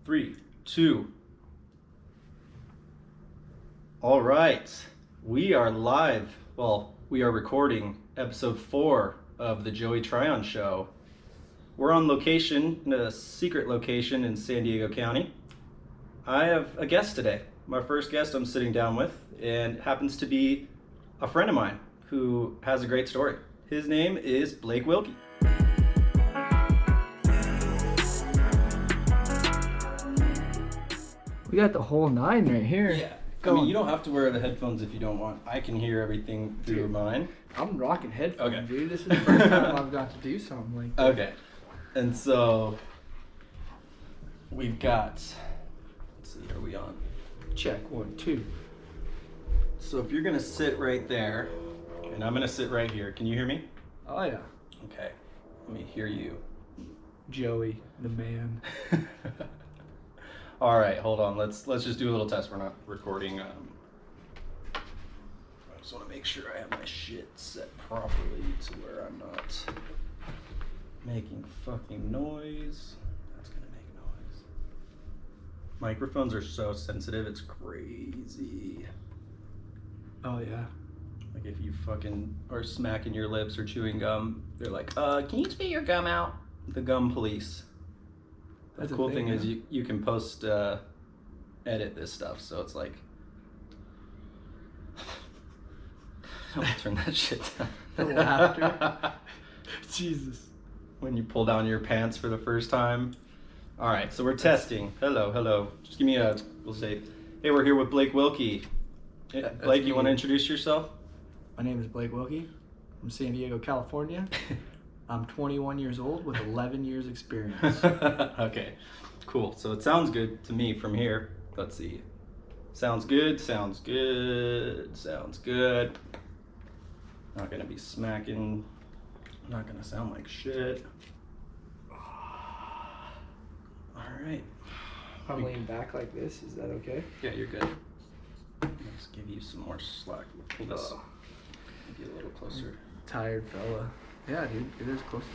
3, 2. All right. We are live. Well, we are recording episode 4 of the Joey Tryon Show. We're on location, in a secret location in San Diego County. I have a guest today. My first guest I'm sitting down with, and happens to be a friend of mine who has a great story. His name is Blake Wilkey. We got the whole 9 right here. Yeah. I mean, you don't have to wear the headphones if you don't want. I can hear everything through mine. I'm rocking headphones, Okay. dude. This is the first time I've got to do something like that. Okay. And so we've got, let's see, are we on? Check 1, 2. So if you're going to sit right there, and I'm going to sit right here. Can you hear me? Oh, yeah. Okay. Let me hear you. Joey, the man. All right, hold on. Let's just do a little test. We're not recording. I just want to make sure I have my shit set properly to where I'm not making fucking noise. That's gonna make noise. Microphones are so sensitive, it's crazy. Oh, yeah. Like if you fucking are smacking your lips or chewing gum, they're like, can you spit your gum out? The gum police. That's The a cool thing, thing is huh? you can post edit this stuff, so it's like I'll turn that shit down. The laughter. Jesus. When you pull down your pants for the first time. All right, so we're testing. Hello. Just give me we'll say, hey, we're here with Blake Wilkey. Blake, you me. want to introduce yourself? My name is Blake Wilkey from San Diego, California. I'm 21 years old with 11 years experience. Okay, cool. So it sounds good to me from here. Let's see. Sounds good. Not gonna be smacking. Not gonna sound like shit. All right. If I'm laying back like this, is that okay? Yeah, you're good. Let's give you some more slack. We'll pull this maybe a little closer. Tired fella. Yeah, dude, it is close to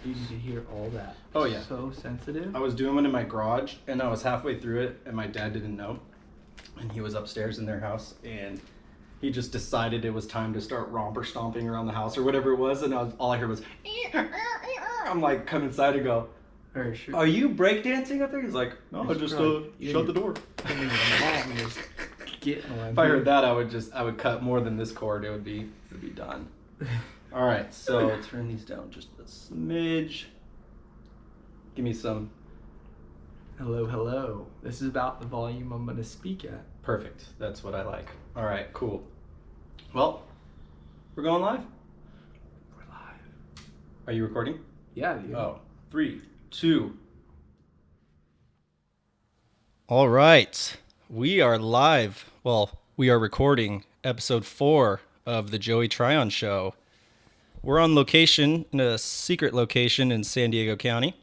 you. You can hear all that. Oh, yeah. So sensitive. I was doing one in my garage, and I was halfway through it, and my dad didn't know. And he was upstairs in their house, and he just decided it was time to start romper stomping around the house or whatever it was, and all I heard was, I'm like, come inside and go, Very sure. are you breakdancing up there? He's like, no, I just shut the door. If I heard that, I would cut more than this cord. It would be done. All right, so turn these down just a smidge. Give me some. Hello. This is about the volume I'm going to speak at. Perfect. That's what I like. All right, cool. Well, we're going live? We're live. Are you recording? Yeah, dude. Oh, 3, 2. All right. We are live. Well, we are recording episode 4 of the Joey Tryon Show. We're on location, in a secret location in San Diego County.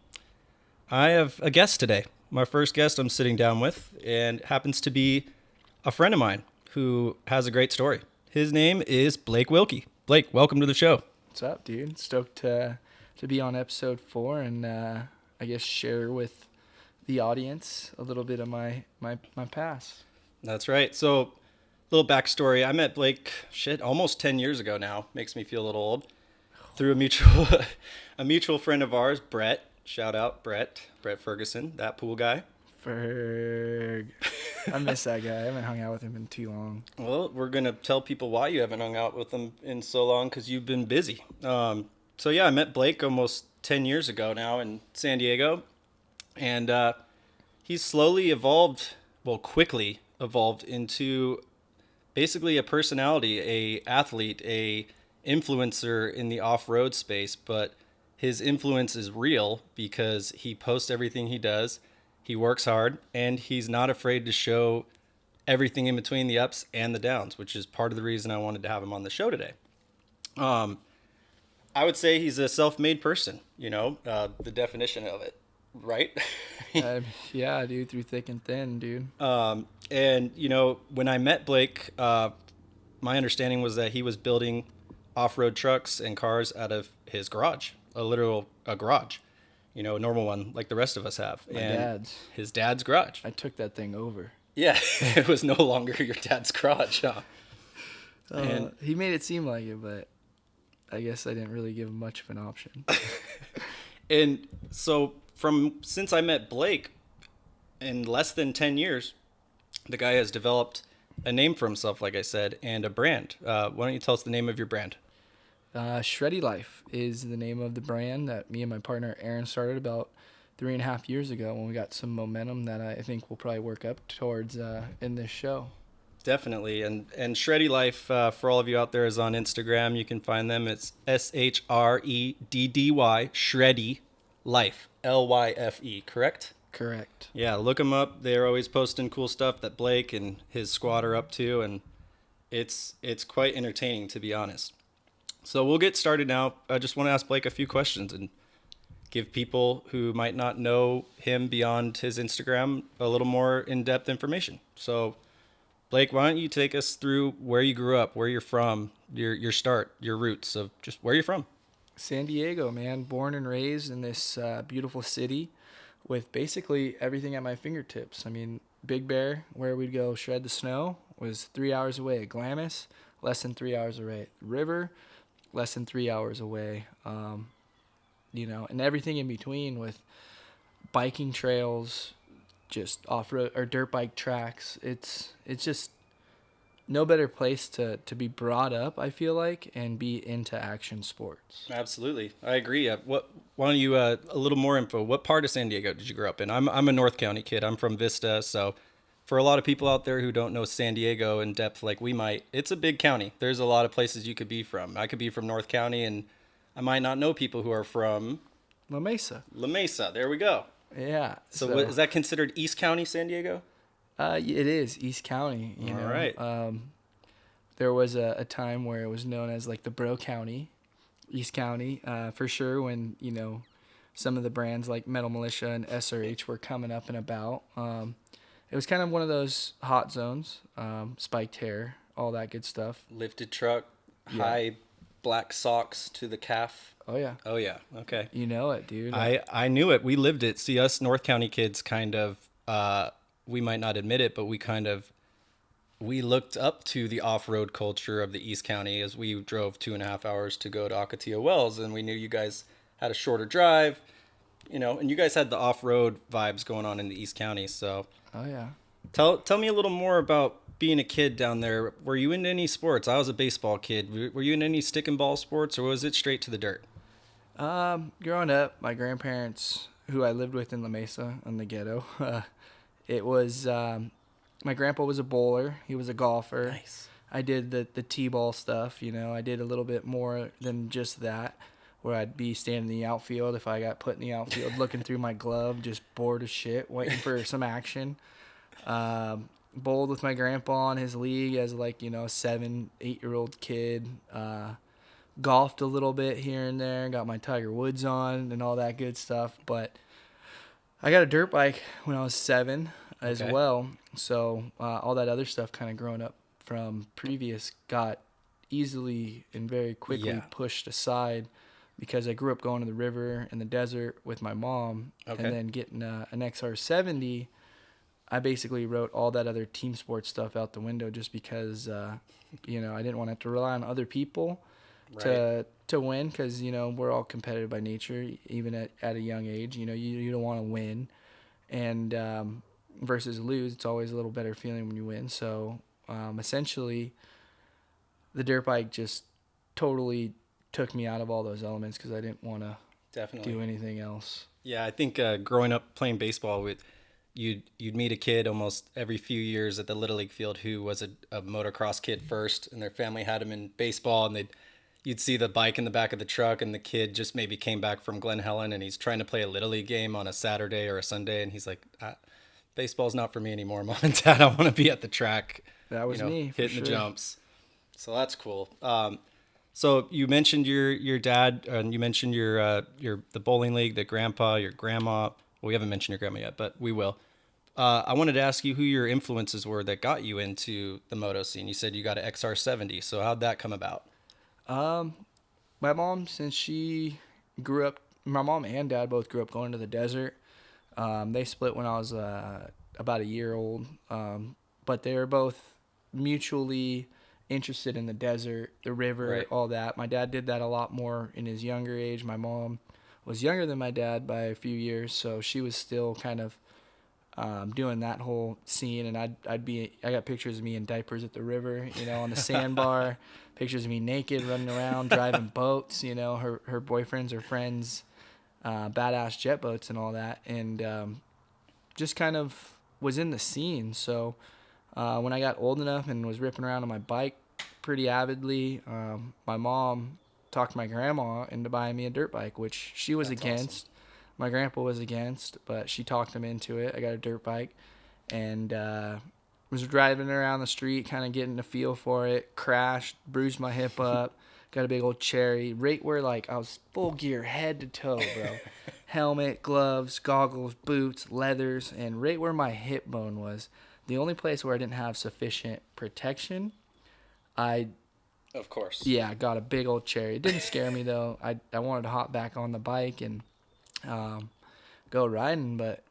I have a guest today. My first guest I'm sitting down with, and happens to be a friend of mine who has a great story. His name is Blake Wilkey. Blake, welcome to the show. What's up, dude? Stoked to be on episode 4 and I guess share with the audience a little bit of my past. That's right. So, little backstory. I met Blake, almost 10 years ago now. Makes me feel a little old. Through a mutual friend of ours, Brett. Shout out, Brett Ferguson, that pool guy. Ferg. I miss that guy. I haven't hung out with him in too long. Well, we're going to tell people why you haven't hung out with him in so long, because you've been busy. I met Blake almost 10 years ago now in San Diego. And he's slowly quickly evolved into basically a personality, a athlete, a influencer in the off-road space, but his influence is real because he posts everything he does, he works hard, and he's not afraid to show everything in between the ups and the downs, which is part of the reason I wanted to have him on the show today. I would say he's a self-made person, the definition of it, right? Yeah, dude, through thick and thin, dude. And, when I met Blake, my understanding was that he was building off-road trucks and cars out of his garage, a garage. a normal one like the rest of us have. My dad's. His dad's garage. I took that thing over. Yeah, it was no longer your dad's garage, huh? And he made it seem like it, but I guess I didn't really give him much of an option. And so since I met Blake, in less than 10 years, the guy has developed a name for himself, like I said, and a brand. Why don't you tell us the name of your brand? Shreddy Life is the name of the brand that me and my partner Aaron started about 3.5 years ago when we got some momentum that I think we'll probably work up towards in this show. Definitely. And Shreddy Life, for all of you out there, is on Instagram. You can find them. It's SHREDDY, Shreddy Life, LYFE, correct? Correct. Yeah, look them up. They're always posting cool stuff that Blake and his squad are up to, and it's quite entertaining, to be honest. So we'll get started now. I just want to ask Blake a few questions and give people who might not know him beyond his Instagram a little more in-depth information. So, Blake, why don't you take us through where you grew up, where you're from, your start, your roots of just where you're from. San Diego, man. Born and raised in this beautiful city with basically everything at my fingertips. I mean, Big Bear, where we'd go shred the snow, was 3 hours away. Glamis, less than 3 hours away. River, less than 3 hours away. And everything in between with biking trails, just off-road or dirt bike tracks. It's just no better place to be brought up, I feel like, and be into action sports. Absolutely. I agree. Why don't you, a little more info. What part of San Diego did you grow up in? I'm a North County kid. I'm from Vista. So for a lot of people out there who don't know San Diego in depth like we might, it's a big county. There's a lot of places you could be from. I could be from North County, and I might not know people who are from La Mesa. La Mesa. There we go. Yeah. So what, is that considered East County, San Diego? It is East County. You know? All right. There was a time where it was known as like the Bro County, East County, for sure. When some of the brands like Metal Militia and SRH were coming up and about. It was kind of one of those hot zones. Spiked hair, all that good stuff. Lifted truck, high black socks to the calf. Oh yeah. Oh yeah. Okay. You know it, dude. I knew it. We lived it. See, us North County kids kind of, we might not admit it, but we looked up to the off-road culture of the East County as we drove 2.5 hours to go to Ocotillo Wells, and we knew you guys had a shorter drive, and you guys had the off-road vibes going on in the East County. So, oh yeah. Tell me a little more about being a kid down there. Were you into any sports? I was a baseball kid. Were you in any stick and ball sports, or was it straight to the dirt? Growing up, my grandparents, who I lived with in La Mesa in the ghetto, it was my grandpa was a bowler. He was a golfer. Nice. I did the T-ball stuff. I did a little bit more than just that, where I'd be standing in the outfield if I got put in the outfield, looking through my glove, just bored as shit, waiting for some action. Bowled with my grandpa in his league as like, a 7-8-year-old kid. Golfed a little bit here and there, got my Tiger Woods on and all that good stuff. But I got a dirt bike when I was 7 as well. So all that other stuff kind of growing up from previous got easily and very quickly pushed aside because I grew up going to the river and the desert with my mom. And then getting an XR70, I basically wrote all that other team sports stuff out the window just because, I didn't want to have to rely on other people to win because, we're all competitive by nature, even at a young age. You don't want to win. And versus lose, it's always a little better feeling when you win. So essentially, the dirt bike just totally took me out of all those elements because I didn't want to do anything else. Yeah, I think growing up playing baseball with you'd meet a kid almost every few years at the Little League field who was a motocross kid first, and their family had him in baseball, and you'd see the bike in the back of the truck, and the kid just maybe came back from Glen Helen, and he's trying to play a Little League game on a Saturday or a Sunday, and he's like, baseball's not for me anymore, Mom and Dad. I want to be at the track. That was me, hitting the jumps. So that's cool. So you mentioned your dad, and you mentioned the bowling league, the grandpa, your grandma. Well, we haven't mentioned your grandma yet, but we will. I wanted to ask you who your influences were that got you into the moto scene. You said you got an XR70. So how'd that come about? My mom, since she grew up my mom and dad both grew up going to the desert. They split when I was about a year old, but they were both mutually interested in the desert, the river, Right. all that. My dad did that a lot more in his younger age. My mom was younger than my dad by a few years, so she was still kind of doing that whole scene. And I got pictures of me in diapers at the river, on the sandbar, pictures of me naked running around driving boats, her boyfriends or friends, badass jet boats and all that, and just kind of was in the scene. So when I got old enough and was ripping around on my bike pretty avidly, my mom talked my grandma into buying me a dirt bike, which she was That's against. awesome. My grandpa was against, but she talked him into it. I got a dirt bike and was driving around the street, kind of getting a feel for it. Crashed, bruised my hip up, got a big old cherry. Right where, like, I was full gear, head to toe, bro. Helmet, gloves, goggles, boots, leathers, and right where my hip bone was, the only place where I didn't have sufficient protection, Of course. I got a big old cherry. It didn't scare me, though. I wanted to hop back on the bike and go riding, but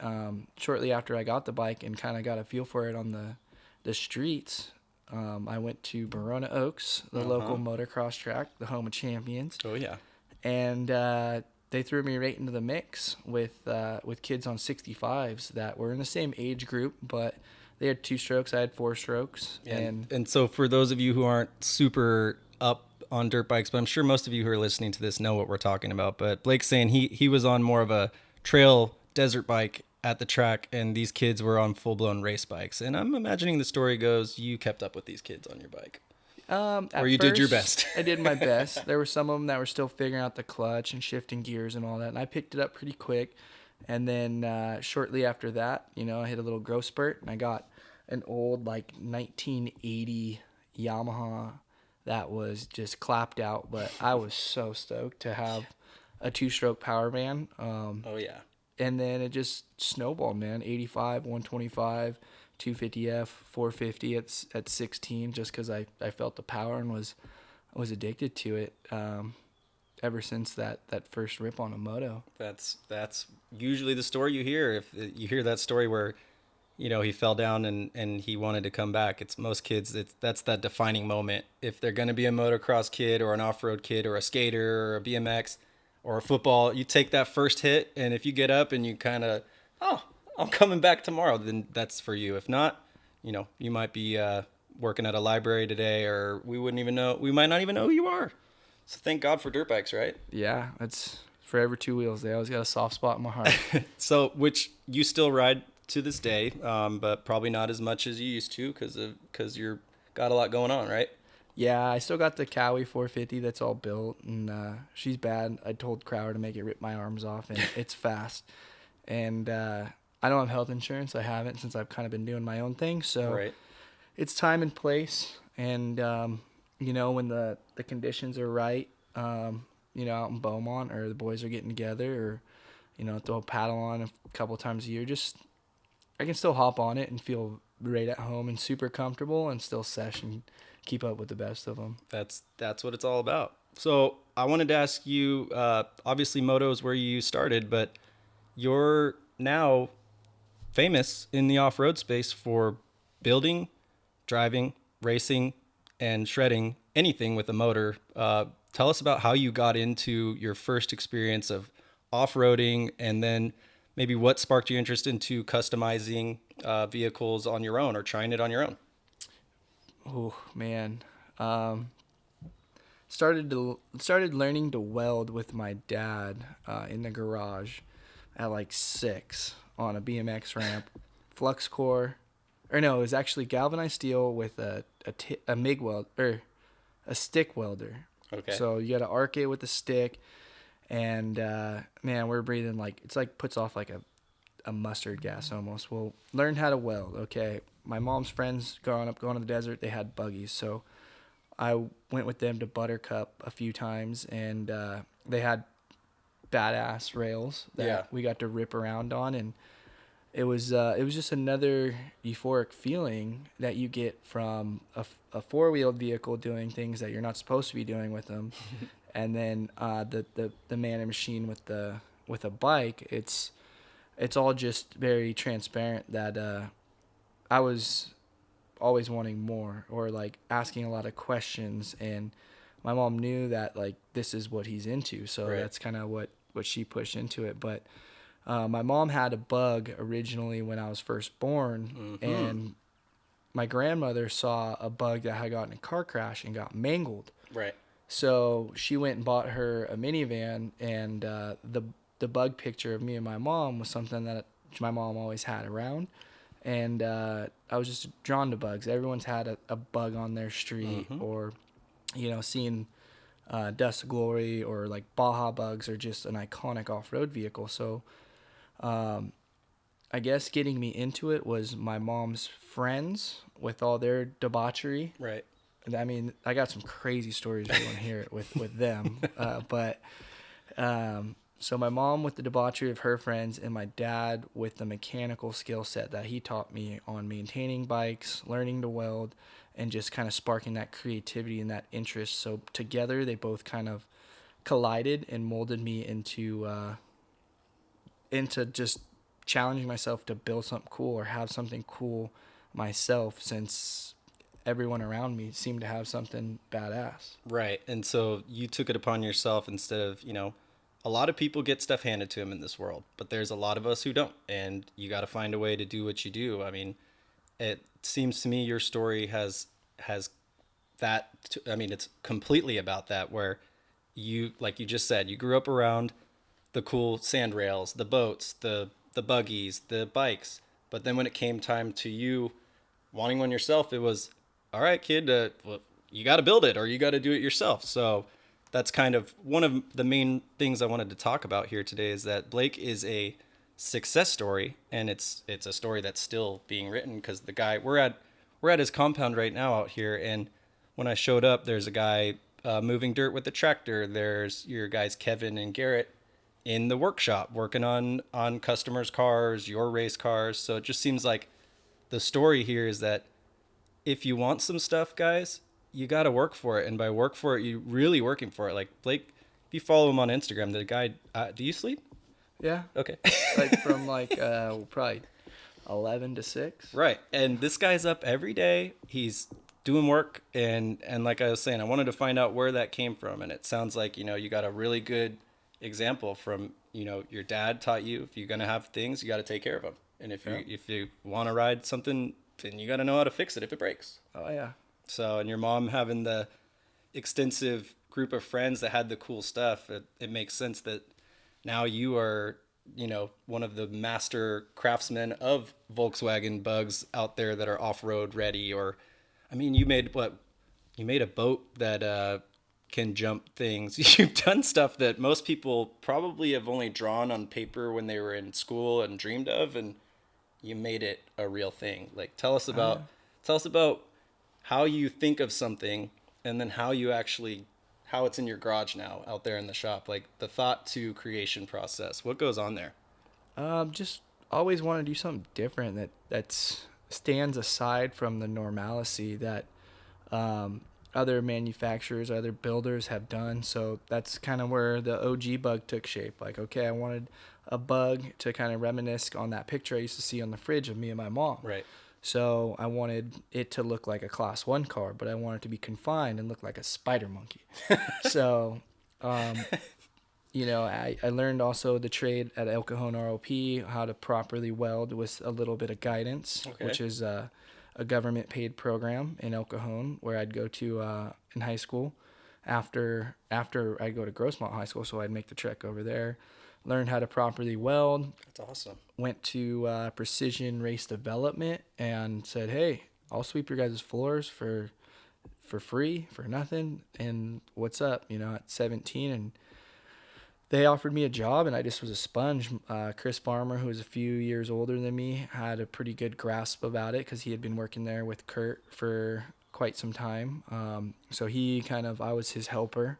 shortly after I got the bike and kind of got a feel for it on the streets, I went to Verona Oaks, the local motocross track, the home of champions. Oh yeah. And they threw me right into the mix with kids on 65s that were in the same age group, but they had 2 strokes, I had 4 strokes. And so for those of you who aren't super up on dirt bikes, but I'm sure most of you who are listening to this know what we're talking about. But Blake's saying he was on more of a trail desert bike at the track, and these kids were on full-blown race bikes. And I'm imagining the story goes, you kept up with these kids on your bike. Or you did your best. I did my best. There were some of them that were still figuring out the clutch and shifting gears and all that, and I picked it up pretty quick. And then shortly after that, I hit a little growth spurt, and I got an old, like, 1980 Yamaha that was just clapped out. But I was so stoked to have a 2-stroke power band. Oh, yeah. And then it just snowballed, man. 85, 125, 250F, 450 at 16, just because I felt the power and was addicted to it ever since that first rip on a moto. That's usually the story you hear. If you hear that story where, he fell down and he wanted to come back, it's most kids, that's that defining moment. If they're going to be a motocross kid or an off-road kid or a skater or a BMX or a football, you take that first hit, and if you get up and you kind of, I'm coming back tomorrow, then that's for you. If not, you might be working at a library today, or we might not even know who you are. So thank God for dirt bikes, right? Yeah, it's forever 2 wheels. They always got a soft spot in my heart. So, which you still ride to this day, but probably not as much as you used to because you're got a lot going on, right? Yeah, I still got the Cowie 450 that's all built, and she's bad. I told Crowder to make it rip my arms off, and it's fast. And I don't have health insurance. I haven't since I've kind of been doing my own thing. So Right. It's time and place. And, when the conditions are right, out in Beaumont or the boys are getting together or, throw a paddle on a couple times a year, I can still hop on it and feel right at home and super comfortable and still sesh and keep up with the best of them. That's what it's all about. So I wanted to ask you, obviously moto is where you started, but you're now famous in the off-road space for building, driving, racing, and shredding anything with a motor. Tell us about how you got into your first experience of off-roading, and then maybe what sparked your interest into customizing vehicles on your own or trying it on your own. Oh man, started learning to weld with my dad in the garage at like 6 on a BMX ramp, flux core, or no, it was actually galvanized steel with a MIG weld or a stick welder. Okay. So you got to arc it with the stick, and man, we're breathing like it's like puts off like a mustard gas almost. Well, learn how to weld. Okay, my mom's friends growing up going to the desert, they had buggies, so I went with them to Buttercup a few times, and they had badass rails that we got to rip around on, and it was just another euphoric feeling that you get from a four-wheeled vehicle doing things that you're not supposed to be doing with them, And then the man and machine with a bike, it's all just very transparent that I was always wanting more, or like asking a lot of questions, and my mom knew that like this is what he's into, so Right. that's kind of what she pushed into it. But my mom had a bug originally when I was first born, and my grandmother saw a bug that had gotten in a car crash and got mangled. Right. So she went and bought her a minivan, and the bug picture of me and my mom was something that my mom always had around. And I was just drawn to bugs. Everyone's had a bug on their street, or, seeing Dust of Glory or like Baja bugs are just an iconic off-road vehicle. So I guess getting me into it was my mom's friends with all their debauchery. Right. I mean, I got some crazy stories if you want to hear it with them. So my mom with the debauchery of her friends, and my dad with the mechanical skill set that he taught me on maintaining bikes, learning to weld, and just kind of sparking that creativity and that interest. So together they both kind of collided and molded me into just challenging myself to build something cool or have something cool myself, since everyone around me seemed to have something badass. Right. And so you took it upon yourself instead of, a lot of people get stuff handed to them in this world, but there's a lot of us who don't. And you got to find a way to do what you do. I mean, it seems to me your story has that. It's completely about that, where you, like you just said, you grew up around the cool sand rails, the boats, the buggies, the bikes. But then when it came time to you wanting one yourself, it was, all right, kid, well, you got to build it or you got to do it yourself. So that's kind of one of the main things I wanted to talk about here today, is that Blake is a success story, and it's a story that's still being written, because the guy, we're at his compound right now out here, and when I showed up, there's a guy moving dirt with the tractor. There's your guys Kevin and Garrett in the workshop working on customers' cars, your race cars. So it just seems like the story here is that if you want some stuff, guys, you got to work for it. And by work for it, you really working for it. Like Blake, if you follow him on Instagram, the guy, do you sleep? Yeah. Okay. Like from probably 11 to 6. Right. And this guy's up every day. He's doing work. And like I was saying, I wanted to find out where that came from. And it sounds like, you got a really good example from, your dad taught you, if you're going to have things, you got to take care of them. And if you want to ride something, then you got to know how to fix it if it breaks. Oh yeah. So, and your mom having the extensive group of friends that had the cool stuff, it makes sense that now you are, one of the master craftsmen of Volkswagen bugs out there that are off-road ready. Or, I mean, you made a boat that can jump things. You've done stuff that most people probably have only drawn on paper when they were in school and dreamed of, and you made it a real thing. Like, tell us about how you think of something, and then how it's in your garage now out there in the shop, like the thought to creation process. What goes on there? Just always want to do something different that stands aside from the normalcy that other manufacturers, other builders have done. So that's kind of where the OG bug took shape. Like, okay, I wanted a bug to kind of reminisce on that picture I used to see on the fridge of me and my mom. Right. So I wanted it to look like a Class 1 car, but I wanted it to be confined and look like a spider monkey. So, I learned also the trade at El Cajon ROP, how to properly weld with a little bit of guidance, which is a government paid program in El Cajon, where I'd go to in high school after I'd go to Grossmont High School. So I'd make the trek over there, learned how to properly weld. That's awesome. Went to Precision Race Development and said, hey, I'll sweep your guys' floors for free, for nothing. And what's up, at 17. And they offered me a job, and I just was a sponge. Chris Farmer, who was a few years older than me, had a pretty good grasp about it because he had been working there with Kurt for quite some time. So I was his helper.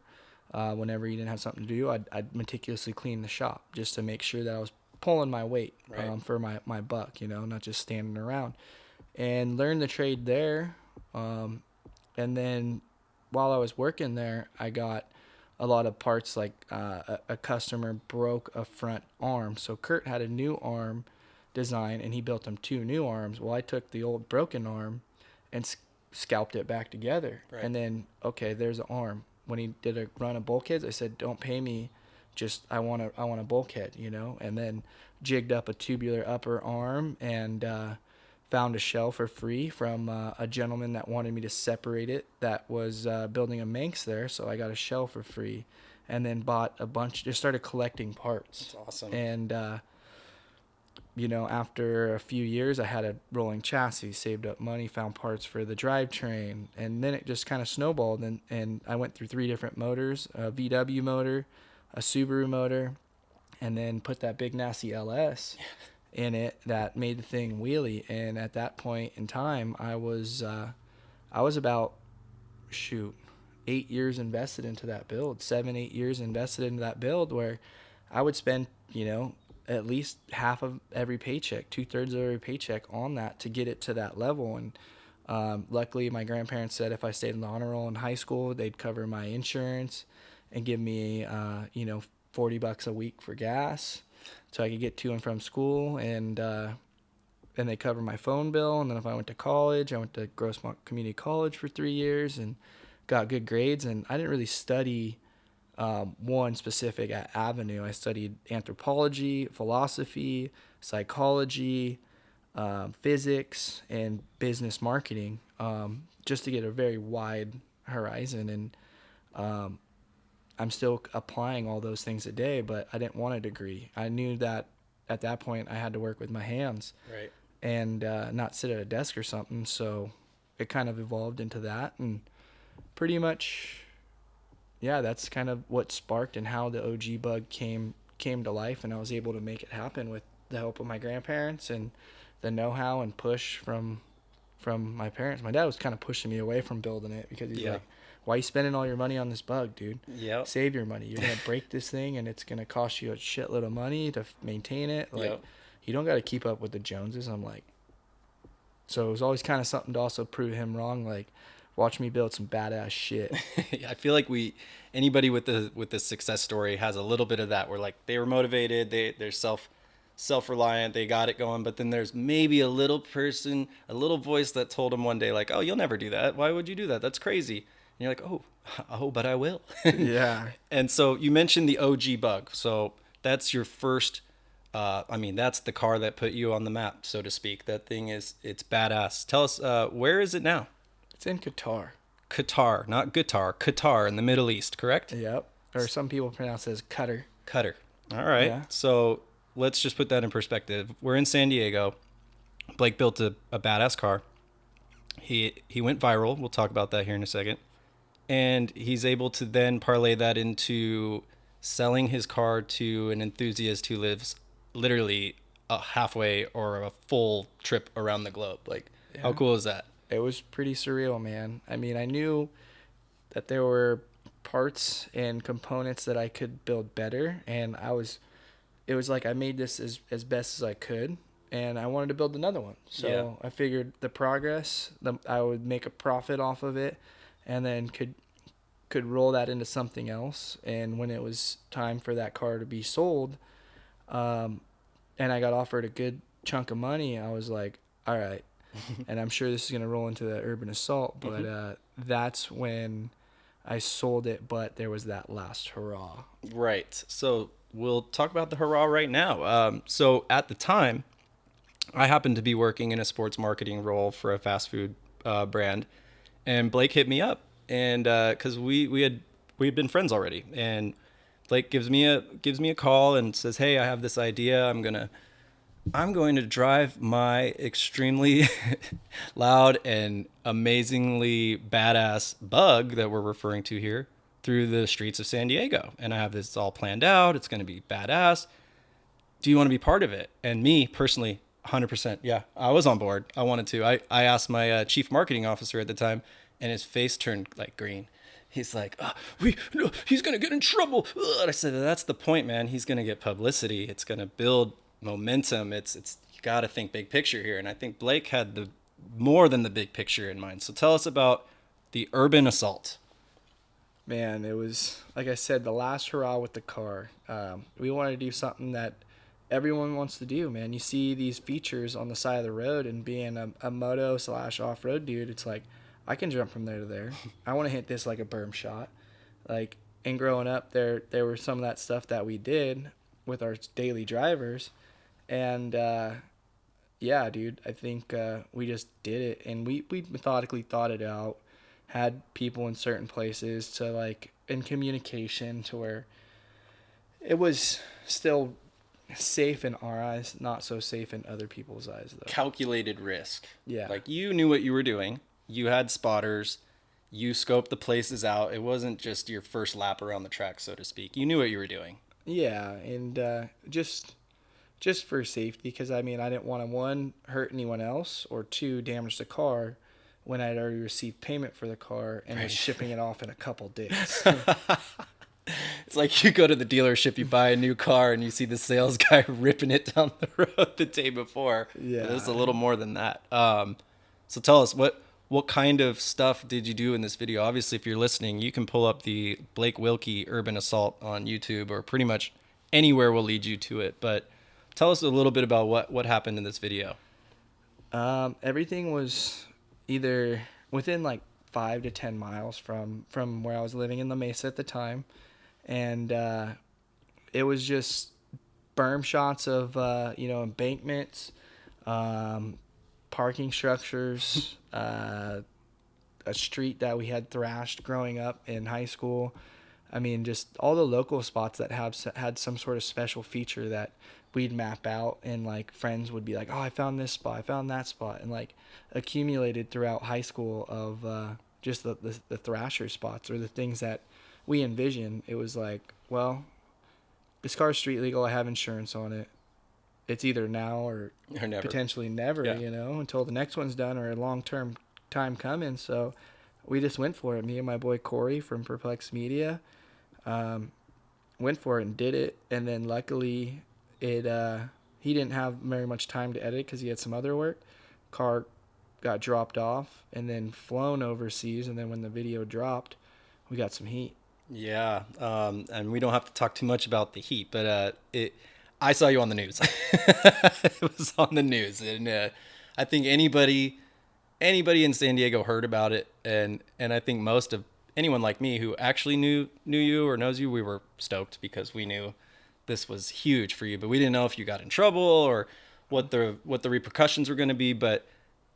Whenever he didn't have something to do, I'd meticulously clean the shop just to make sure that I was pulling my weight for my buck, not just standing around. And learned the trade there. And then while I was working there, I got a lot of parts, like a customer broke a front arm. So Kurt had a new arm design, and he built him 2 new arms. Well, I took the old broken arm and scalped it back together. Right. And then, okay, there's an arm. When he did a run of bulkheads, I said, don't pay me. Just, I want a bulkhead, you know? And then jigged up a tubular upper arm and found a shell for free from a gentleman that wanted me to separate it that was building a Manx there. So I got a shell for free, and then bought a bunch, just started collecting parts. That's awesome. And, you know, after a few years, I had a rolling chassis, saved up money, found parts for the drivetrain, and then it just kind of snowballed. And I went through 3 different motors, a VW motor, a Subaru motor, and then put that big nasty LS in it that made the thing wheelie. And at that point in time, I was about 8 years invested into that build, 7-8 years invested into that build, where I would spend, you know, at least half of every paycheck, 2/3 of every paycheck on that to get it to that level. And luckily, my grandparents said if I stayed in the honor roll in high school, they'd cover my insurance and give me, you know, $40 a week for gas, so I could get to and from school. And they cover my phone bill. And then if I went to college, I went to Grossmont Community College for 3 years and got good grades. And I didn't really study one specific avenue. I studied anthropology, philosophy, psychology, physics, and business marketing, just to get a very wide horizon. And I'm still applying all those things today, but I didn't want a degree. I knew that at that point I had to work with my hands, Right. and not sit at a desk or something. So it kind of evolved into that, and pretty much, yeah, that's kind of what sparked and how the OG bug came to life. And I was able to make it happen with the help of my grandparents and the know-how and push from my parents. My dad was kind of pushing me away from building it because he's like, why are you spending all your money on this bug, dude? Yep. Save your money. You're going to break this thing, and it's going to cost you a shitload of money to maintain it. Like, Yep. You don't got to keep up with the Joneses. I'm like, so it was always kind of something to also prove him wrong. Like, watch me build some badass shit. I feel like anybody with the success story has a little bit of that, where like they were motivated, they're self-reliant, they got it going, but then there's maybe a little voice that told them one day like, oh, you'll never do that. Why would you do that? That's crazy. And you're like, oh, but I will. Yeah. And so you mentioned the OG bug. So that's your first, that's the car that put you on the map, so to speak. That thing it's badass. Tell us, where is it now? It's in Qatar. Qatar, not guitar, Qatar in the Middle East, correct? Yep. Or some people pronounce it as Qatar. Qatar. All right. Yeah. So let's just put that in perspective. We're in San Diego. Blake built a badass car. He went viral. We'll talk about that here in a second. And he's able to then parlay that into selling his car to an enthusiast who lives literally a halfway or a full trip around the globe. Like, How cool is that? It was pretty surreal, man. I mean, I knew that there were parts and components that I could build better, and it was like I made this as best as I could, and I wanted to build another one. So I figured the progress, I would make a profit off of it, and then could roll that into something else. And when it was time for that car to be sold, and I got offered a good chunk of money, I was like, all right. And I'm sure this is going to roll into the urban assault, but that's when I sold it. But there was that last hurrah. Right. So we'll talk about the hurrah right now. So at the time, I happened to be working in a sports marketing role for a fast food brand, and Blake hit me up, and because we had been friends already, and Blake gives me a call and says, "Hey, I have this idea. I'm going to drive my extremely loud and amazingly badass bug that we're referring to here through the streets of San Diego. And I have this all planned out. It's going to be badass. Do you want to be part of it?" And me personally, 100%. Yeah, I was on board. I wanted to. I asked my chief marketing officer at the time, and his face turned like green. He's like, he's going to get in trouble. And I said, that's the point, man. He's going to get publicity. It's going to build momentum. It's you got to think big picture here. And I think Blake had more than the big picture in mind. So tell us about the urban assault. Man, it was, like I said, the last hurrah with the car. We wanted to do something that everyone wants to do, man. You see these features on the side of the road, and being a moto / off-road dude, it's like, I can jump from there to there. I want to hit this like a berm shot. Like, and growing up, there were some of that stuff that we did with our daily drivers. And, yeah, dude, I think we just did it. And we methodically thought it out, had people in certain places to, like, in communication to where it was still safe in our eyes, not so safe in other people's eyes, though. Calculated risk. Yeah. Like, you knew what you were doing. You had spotters. You scoped the places out. It wasn't just your first lap around the track, so to speak. You knew what you were doing. Yeah, and just for safety, because, I mean, I didn't want to, one, hurt anyone else, or two, damage the car when I'd already received payment for the car and was shipping it off in a couple days. It's like you go to the dealership, you buy a new car, and you see the sales guy ripping it down the road the day before. Yeah. It's a little more than that. So tell us, what kind of stuff did you do in this video? Obviously, if you're listening, you can pull up the Blake Wilkey Urban Assault on YouTube, or pretty much anywhere will lead you to it. But tell us a little bit about what happened in this video. Everything was either within like 5 to 10 miles from where I was living in La Mesa at the time. And it was just berm shots of, embankments, parking structures, a street that we had thrashed growing up in high school. I mean, just all the local spots that had some sort of special feature that we'd map out, and like friends would be like, oh, I found this spot, I found that spot, and like accumulated throughout high school of just the thrasher spots, or the things that we envision. It was like, well, this car's street legal, I have insurance on it. It's either now or never. Potentially never, Yeah. Until the next one's done, or a long-term time coming. So we just went for it. Me and my boy Corey from Perplex Media went for it and did it. And then luckily he didn't have very much time to edit because he had some other work. Car got dropped off and then flown overseas. And then when the video dropped, we got some heat. Yeah, and we don't have to talk too much about the heat, but I saw you on the news. It was on the news, and I think anybody in San Diego heard about it, and I think most of anyone like me who actually knew you or knows you, we were stoked because we knew this was huge for you, but we didn't know if you got in trouble or what the repercussions were going to be. But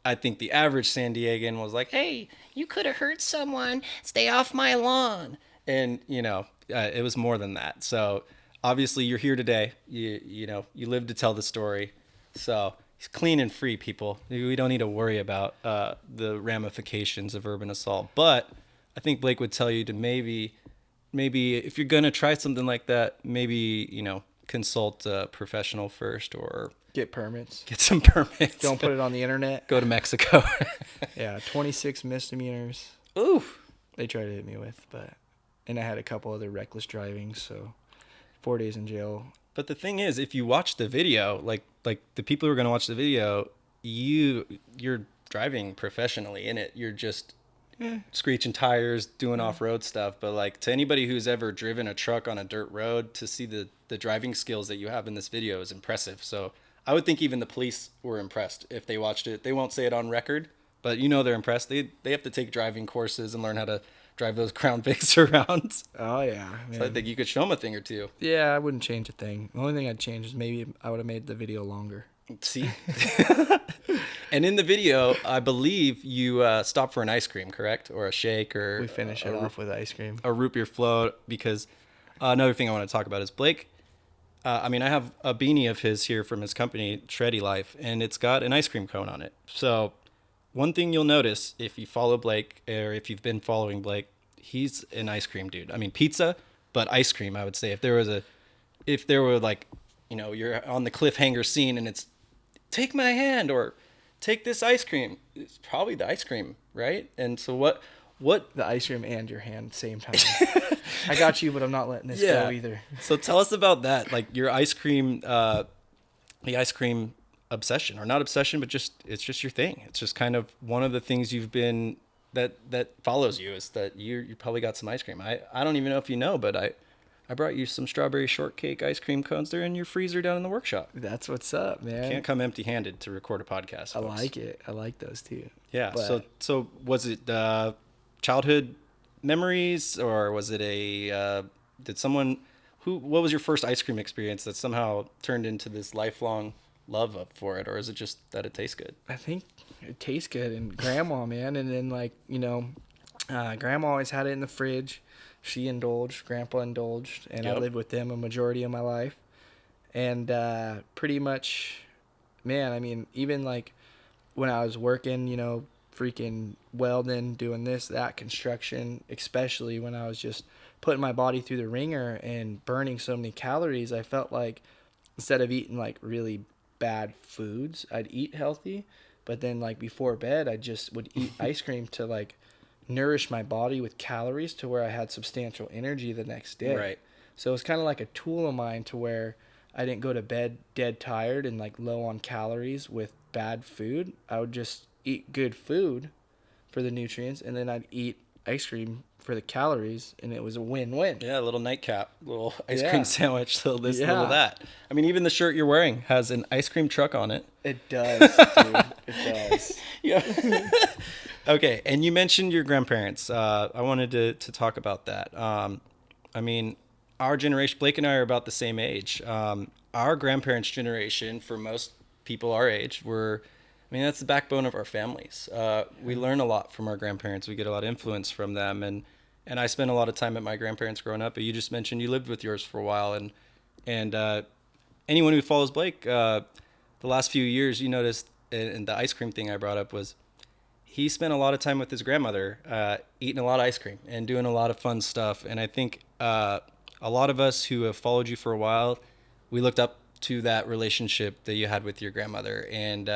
I think the average San Diegan was like, "Hey, you could have hurt someone. Stay off my lawn." And, it was more than that. So obviously you're here today. You live to tell the story. So he's clean and free, people. We don't need to worry about the ramifications of urban assault. But I think Blake would tell you to maybe if you're going to try something like that, maybe, consult a professional first, or Get permits. Get some permits. Don't put it on the internet. Go to Mexico. Yeah, 26 misdemeanors. Ooh. They tried to hit me with, and I had a couple other reckless driving, so 4 days in jail. But the thing is, if you watch the video, like the people who are going to watch the video, you're driving professionally in it. You're just screeching tires, doing off-road stuff. But like, to anybody who's ever driven a truck on a dirt road, to see the driving skills that you have in this video is impressive. So I would think even the police were impressed if they watched it. They won't say it on record, but they're impressed. They have to take driving courses and learn how to drive those Crown Vics around. Oh, yeah. Man. So I think you could show them a thing or two. Yeah, I wouldn't change a thing. The only thing I'd change is maybe I would have made the video longer. See? And in the video, I believe you stop for an ice cream, correct? Or a shake, or... We finish it off with ice cream. A root beer float, because another thing I want to talk about is Blake. I have a beanie of his here from his company, Shreddy Life, and it's got an ice cream cone on it. So one thing you'll notice if you follow Blake, or if you've been following Blake, he's an ice cream dude. Pizza, but ice cream, I would say. If there were like, you're on the cliffhanger scene and it's take my hand or take this ice cream, it's probably the ice cream, right? And so what the ice cream and your hand same time. I got you, but I'm not letting this go either. So tell us about that, like your ice cream, the ice cream obsession, or not obsession, but it's just your thing. It's just kind of one of the things you've been that follows you is that you probably got some ice cream. I don't even know if you know, but I brought you some strawberry shortcake ice cream cones. They're in your freezer down in the workshop. That's what's up, man. Can't come empty-handed to record a podcast, folks. I like it. I like those too. Yeah. But So was it childhood memories, or was it what was your first ice cream experience that somehow turned into this lifelong love for it, or is it just that it tastes good? I think it tastes good, and grandma, man, and then grandma always had it in the fridge. She indulged, grandpa indulged, and I lived with them a majority of my life. And pretty much, man, I mean, even like when I was working, freaking welding, doing this, that, construction, especially when I was just putting my body through the ringer and burning so many calories, I felt like instead of eating like really bad foods, I'd eat healthy. But then like before bed, I just would eat ice cream to like nourish my body with calories to where I had substantial energy the next day. Right. So it was kind of like a tool of mine to where I didn't go to bed dead tired and like low on calories with bad food. I would just eat good food for the nutrients, and then I'd eat ice cream for the calories, and it was a win-win. Yeah, a little nightcap, little ice cream sandwich, little this, Yeah. little that. I mean, even the shirt you're wearing has an ice cream truck on it. It does, dude. It does. Yeah. Okay, and you mentioned your grandparents. I wanted to talk about that. I mean, our generation, Blake and I are about the same age. Our grandparents' generation, for most people our age, that's the backbone of our families. We learn a lot from our grandparents. We get a lot of influence from them. And I spent a lot of time at my grandparents growing up. But you just mentioned you lived with yours for a while. And anyone who follows Blake, the last few years, you noticed, and the ice cream thing I brought up was, he spent a lot of time with his grandmother, eating a lot of ice cream and doing a lot of fun stuff. And I think a lot of us who have followed you for a while, we looked up to that relationship that you had with your grandmother. And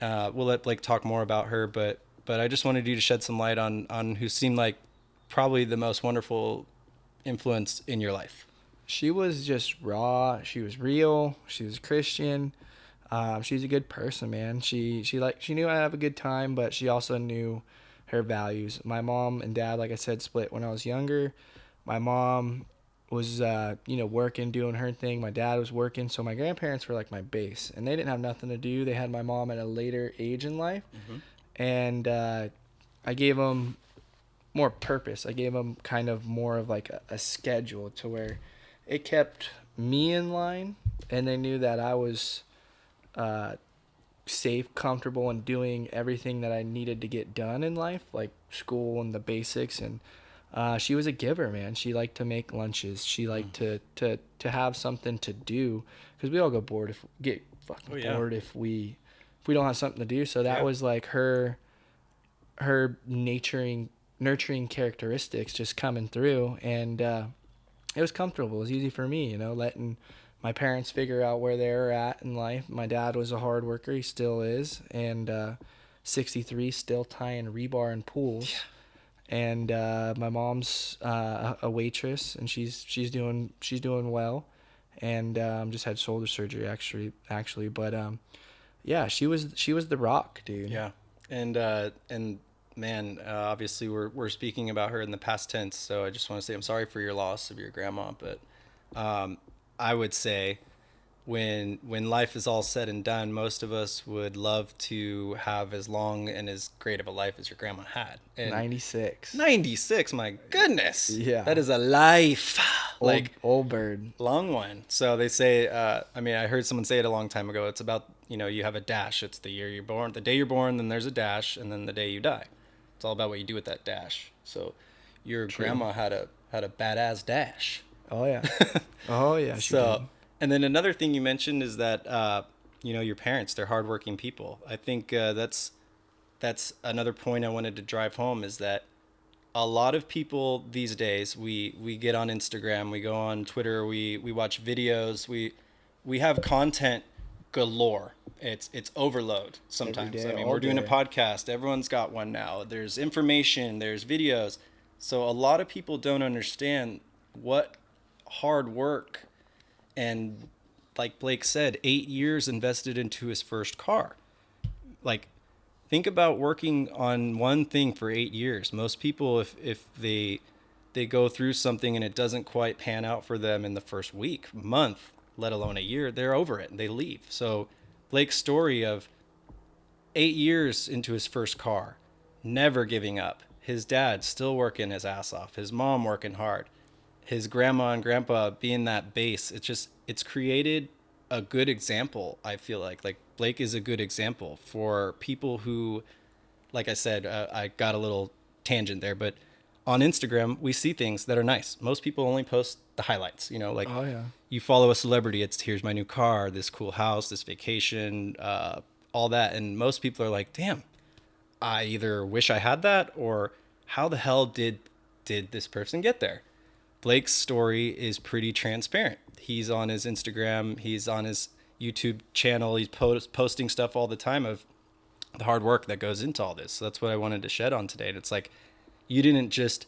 we'll let Blake talk more about her, but I just wanted you to shed some light on who seemed like probably the most wonderful influence in your life. She was just raw. She was real. She was Christian. She's a good person, man. She knew I'd have a good time, but she also knew her values. My mom and dad, like I said, split when I was younger. My mom was, working, doing her thing. My dad was working. So my grandparents were like my base, and they didn't have nothing to do. They had my mom at a later age in life. Mm-hmm. And I gave them more purpose. I gave them kind of more of like a schedule to where it kept me in line, and they knew that I was safe, comfortable, and doing everything that I needed to get done in life, like school and the basics. And she was a giver, man. She liked to make lunches. She liked to have something to do, because we all get bored if we don't have something to do. So that was like her nurturing characteristics just coming through, and it was comfortable. It was easy for me, letting my parents figure out where they're at in life. My dad was a hard worker. He still is. And 63, still tying rebar in pools. Yeah. And my mom's a waitress, and she's doing well. And just had shoulder surgery actually. But yeah, she was the rock, dude. Yeah. And man, obviously we're speaking about her in the past tense, so I just want to say I'm sorry for your loss of your grandma, but I would say when life is all said and done, most of us would love to have as long and as great of a life as your grandma had. And 96, my goodness. Yeah. That is a life. Old bird. Long one. So they say, I heard someone say it a long time ago. It's about, you have a dash. It's the year you're born, the day you're born, then there's a dash, and then the day you die. It's all about what you do with that dash. So your grandma had a badass dash. Oh yeah. Oh yeah. She did. And then another thing you mentioned is that your parents, they're hardworking people. I think that's another point I wanted to drive home, is that a lot of people these days, we get on Instagram, we go on Twitter, we watch videos, we have content galore. It's overload sometimes. Every day, we're doing a podcast. Everyone's got one now. There's information, there's videos. So a lot of people don't understand what hard work, and like Blake said, 8 years invested into his first car. Like, think about working on one thing for 8 years. Most people, if they go through something and it doesn't quite pan out for them in the first week, month, let alone a year, they're over it and they leave. So Blake's story of 8 years into his first car, never giving up. His dad still working his ass off. His mom working hard. His grandma and grandpa being that base. It's created a good example. I feel like Blake is a good example for people who, like I said, I got a little tangent there, but on Instagram, we see things that are nice. Most people only post the highlights, like Oh yeah. you follow a celebrity, it's here's my new car, this cool house, this vacation, all that. And most people are like, damn, I either wish I had that or how the hell did this person get there? Blake's story is pretty transparent. He's on his Instagram, he's on his YouTube channel, he's posting stuff all the time of the hard work that goes into all this. So that's what I wanted to shed on today. And it's like, you didn't just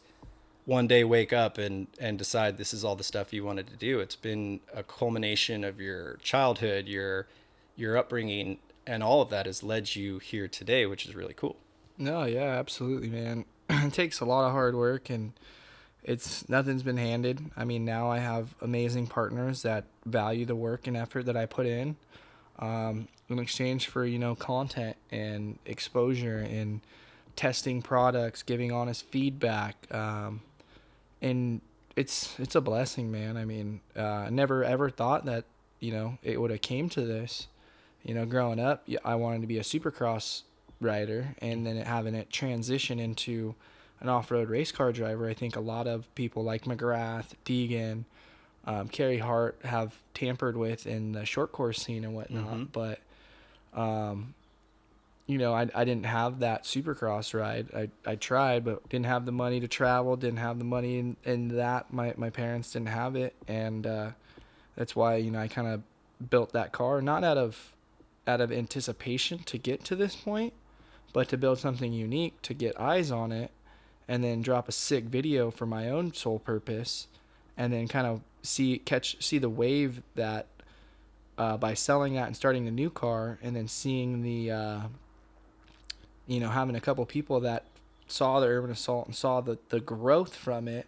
one day wake up and decide this is all the stuff you wanted to do. It's been a culmination of your childhood, your upbringing, and all of that has led you here today, which is really cool. No, yeah, absolutely, man. It takes a lot of hard work, and nothing's been handed. I mean, now I have amazing partners that value the work and effort that I put in exchange for, content and exposure and testing products, giving honest feedback. And it's a blessing, man. I mean, I never ever thought that, it would have came to this. Growing up, I wanted to be a supercross rider, and then having it transition into an off-road race car driver. I think a lot of people like McGrath, Deegan, Carey Hart have tampered with in the short course scene and whatnot. Mm-hmm. But, I didn't have that supercross ride. I tried, but didn't have the money to travel, didn't have the money in that. My parents didn't have it. And that's why, I kind of built that car, not out of anticipation to get to this point, but to build something unique, to get eyes on it, and then drop a sick video for my own sole purpose, and then kind of see the wave that by selling that and starting the new car, and then seeing the having a couple people that saw the Urban Assault and saw the growth from it,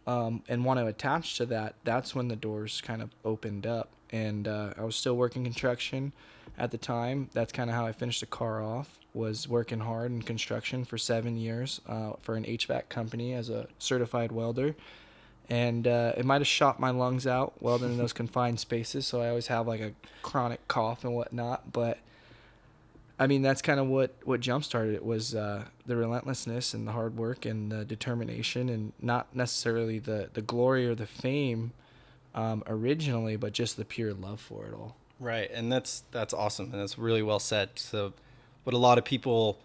and want to attach to that. That's when the doors kind of opened up. And I was still working construction at the time. That's kind of how I finished the car off, was working hard in construction for 7 years for an HVAC company as a certified welder. And it might have shot my lungs out welding in those confined spaces, so I always have like a chronic cough and whatnot. But I mean, that's kind of what jump-started it, was the relentlessness and the hard work and the determination, and not necessarily the glory or the fame originally, but just the pure love for it all. Right. And that's awesome. And that's really well said. So what a lot of people,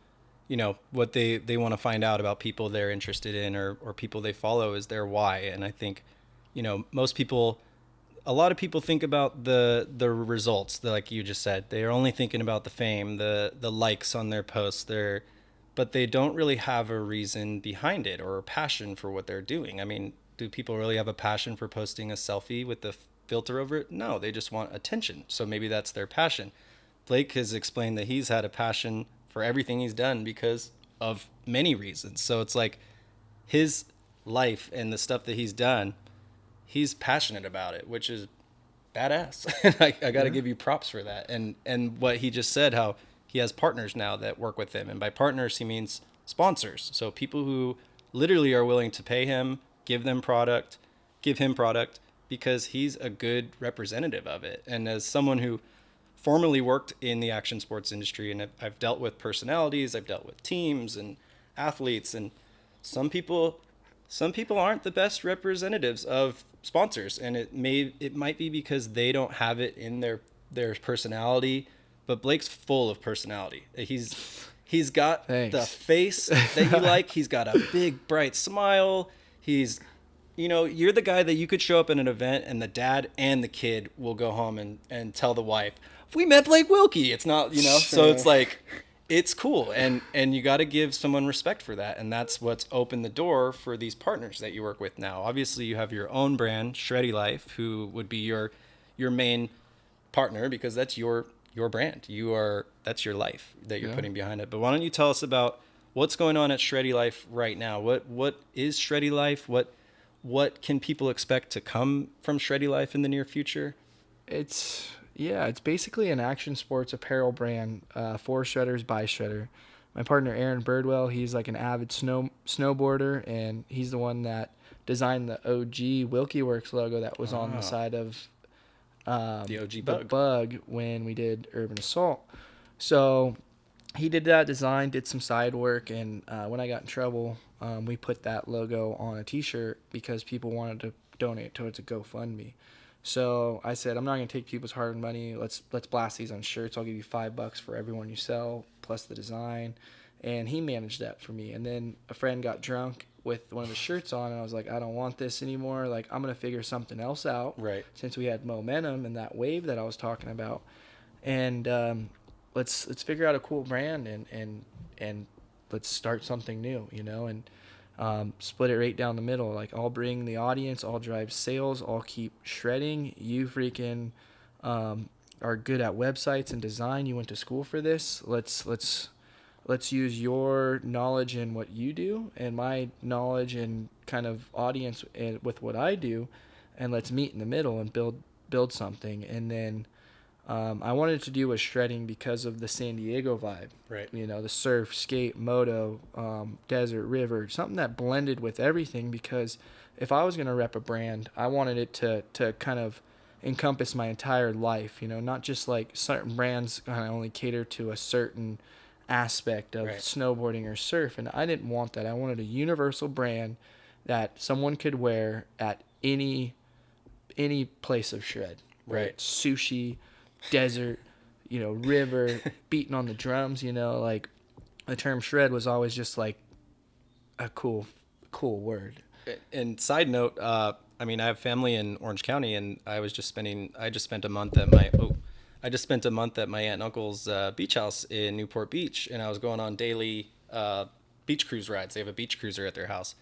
what they want to find out about people they're interested in or people they follow is their why. And I think, a lot of people think about the results, like you just said. They're only thinking about the fame, the likes on their posts, but they don't really have a reason behind it or a passion for what they're doing. I mean, do people really have a passion for posting a selfie with the filter over it? No, they just want attention. So maybe that's their passion. Blake has explained that he's had a passion for everything he's done because of many reasons. So it's like his life and the stuff that he's done, he's passionate about it, which is badass. I got to give you props for that. And what he just said, how he has partners now that work with him. And by partners, he means sponsors. So people who literally are willing to pay him, give him product, because he's a good representative of it. And as someone who formerly worked in the action sports industry, and I've dealt with personalities, I've dealt with teams and athletes, and some people aren't the best representatives of sponsors, and it might be because they don't have it in their personality. But Blake's full of personality. He's got the face that you like. He's got a big bright smile. He's, you're the guy that you could show up at an event and the dad and the kid will go home and tell the wife, we met Blake Wilkey. It's not, so it's like, it's cool. And you got to give someone respect for that. And that's what's opened the door for these partners that you work with now. Obviously you have your own brand, Shreddy Life, who would be your main partner, because that's your your brand. That's your life that you're Yeah. putting behind it. But why don't you tell us about what's going on at Shreddy Life right now? What is Shreddy Life? What can people expect to come from Shreddy Life in the near future? It's basically an action sports apparel brand for shredders by shredder. My partner Aaron Birdwell, he's like an avid snowboarder, and he's the one that designed the OG Wilkie Works logo that was on the side of The OG the bug. bug when we did Urban Assault. So he did that design, did some side work, and when I got in trouble, we put that logo on a T-shirt because people wanted to donate towards a GoFundMe. So I said, I'm not going to take people's hard-earned money. Let's blast these on shirts. I'll give you $5 for every one you sell, plus the design. And he managed that for me. And then a friend got drunk with one of the shirts on, and I was like, I don't want this anymore. Like, I'm going to figure something else out. Right. Since we had momentum and that wave that I was talking about. And let's figure out a cool brand and let's start something new, and split it right down the middle. Like, I'll bring the audience, I'll drive sales, I'll keep shredding. You freaking are good at websites and design. You went to school for this. Let's use your knowledge in what you do and my knowledge and kind of audience with what I do, and let's meet in the middle and build something. And then I wanted to do a shredding because of the San Diego vibe. Right. The surf, skate, moto, desert, river, something that blended with everything, because if I was going to rep a brand, I wanted it to kind of encompass my entire life, not just like certain brands kind of only cater to a certain aspect of Right. snowboarding or surf. And I didn't want that. I wanted a universal brand that someone could wear at any place of shred. Right. Sushi, desert, river, beating on the drums, like the term shred was always just like a cool word. And side note, I have family in Orange County, and I just spent a month at my aunt and uncle's beach house in Newport Beach, and I was going on daily beach cruise rides. They have a beach cruiser at their house.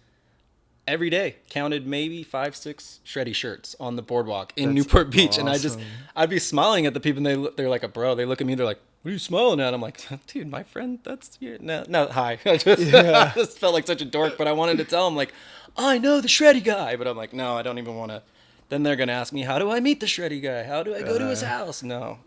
Every day, counted maybe 5-6 Shreddy shirts on the boardwalk in Newport Beach, awesome. and I'd be smiling at the people, and they're like a bro. They look at me, they're like, "What are you smiling at?" I'm like, "Dude, my friend, that's you." No, hi. I just felt like such a dork, but I wanted to tell them, like, I know the Shreddy guy, but I'm like, no, I don't even want to. Then they're gonna ask me, how do I meet the Shreddy guy? How do I go to his house? No.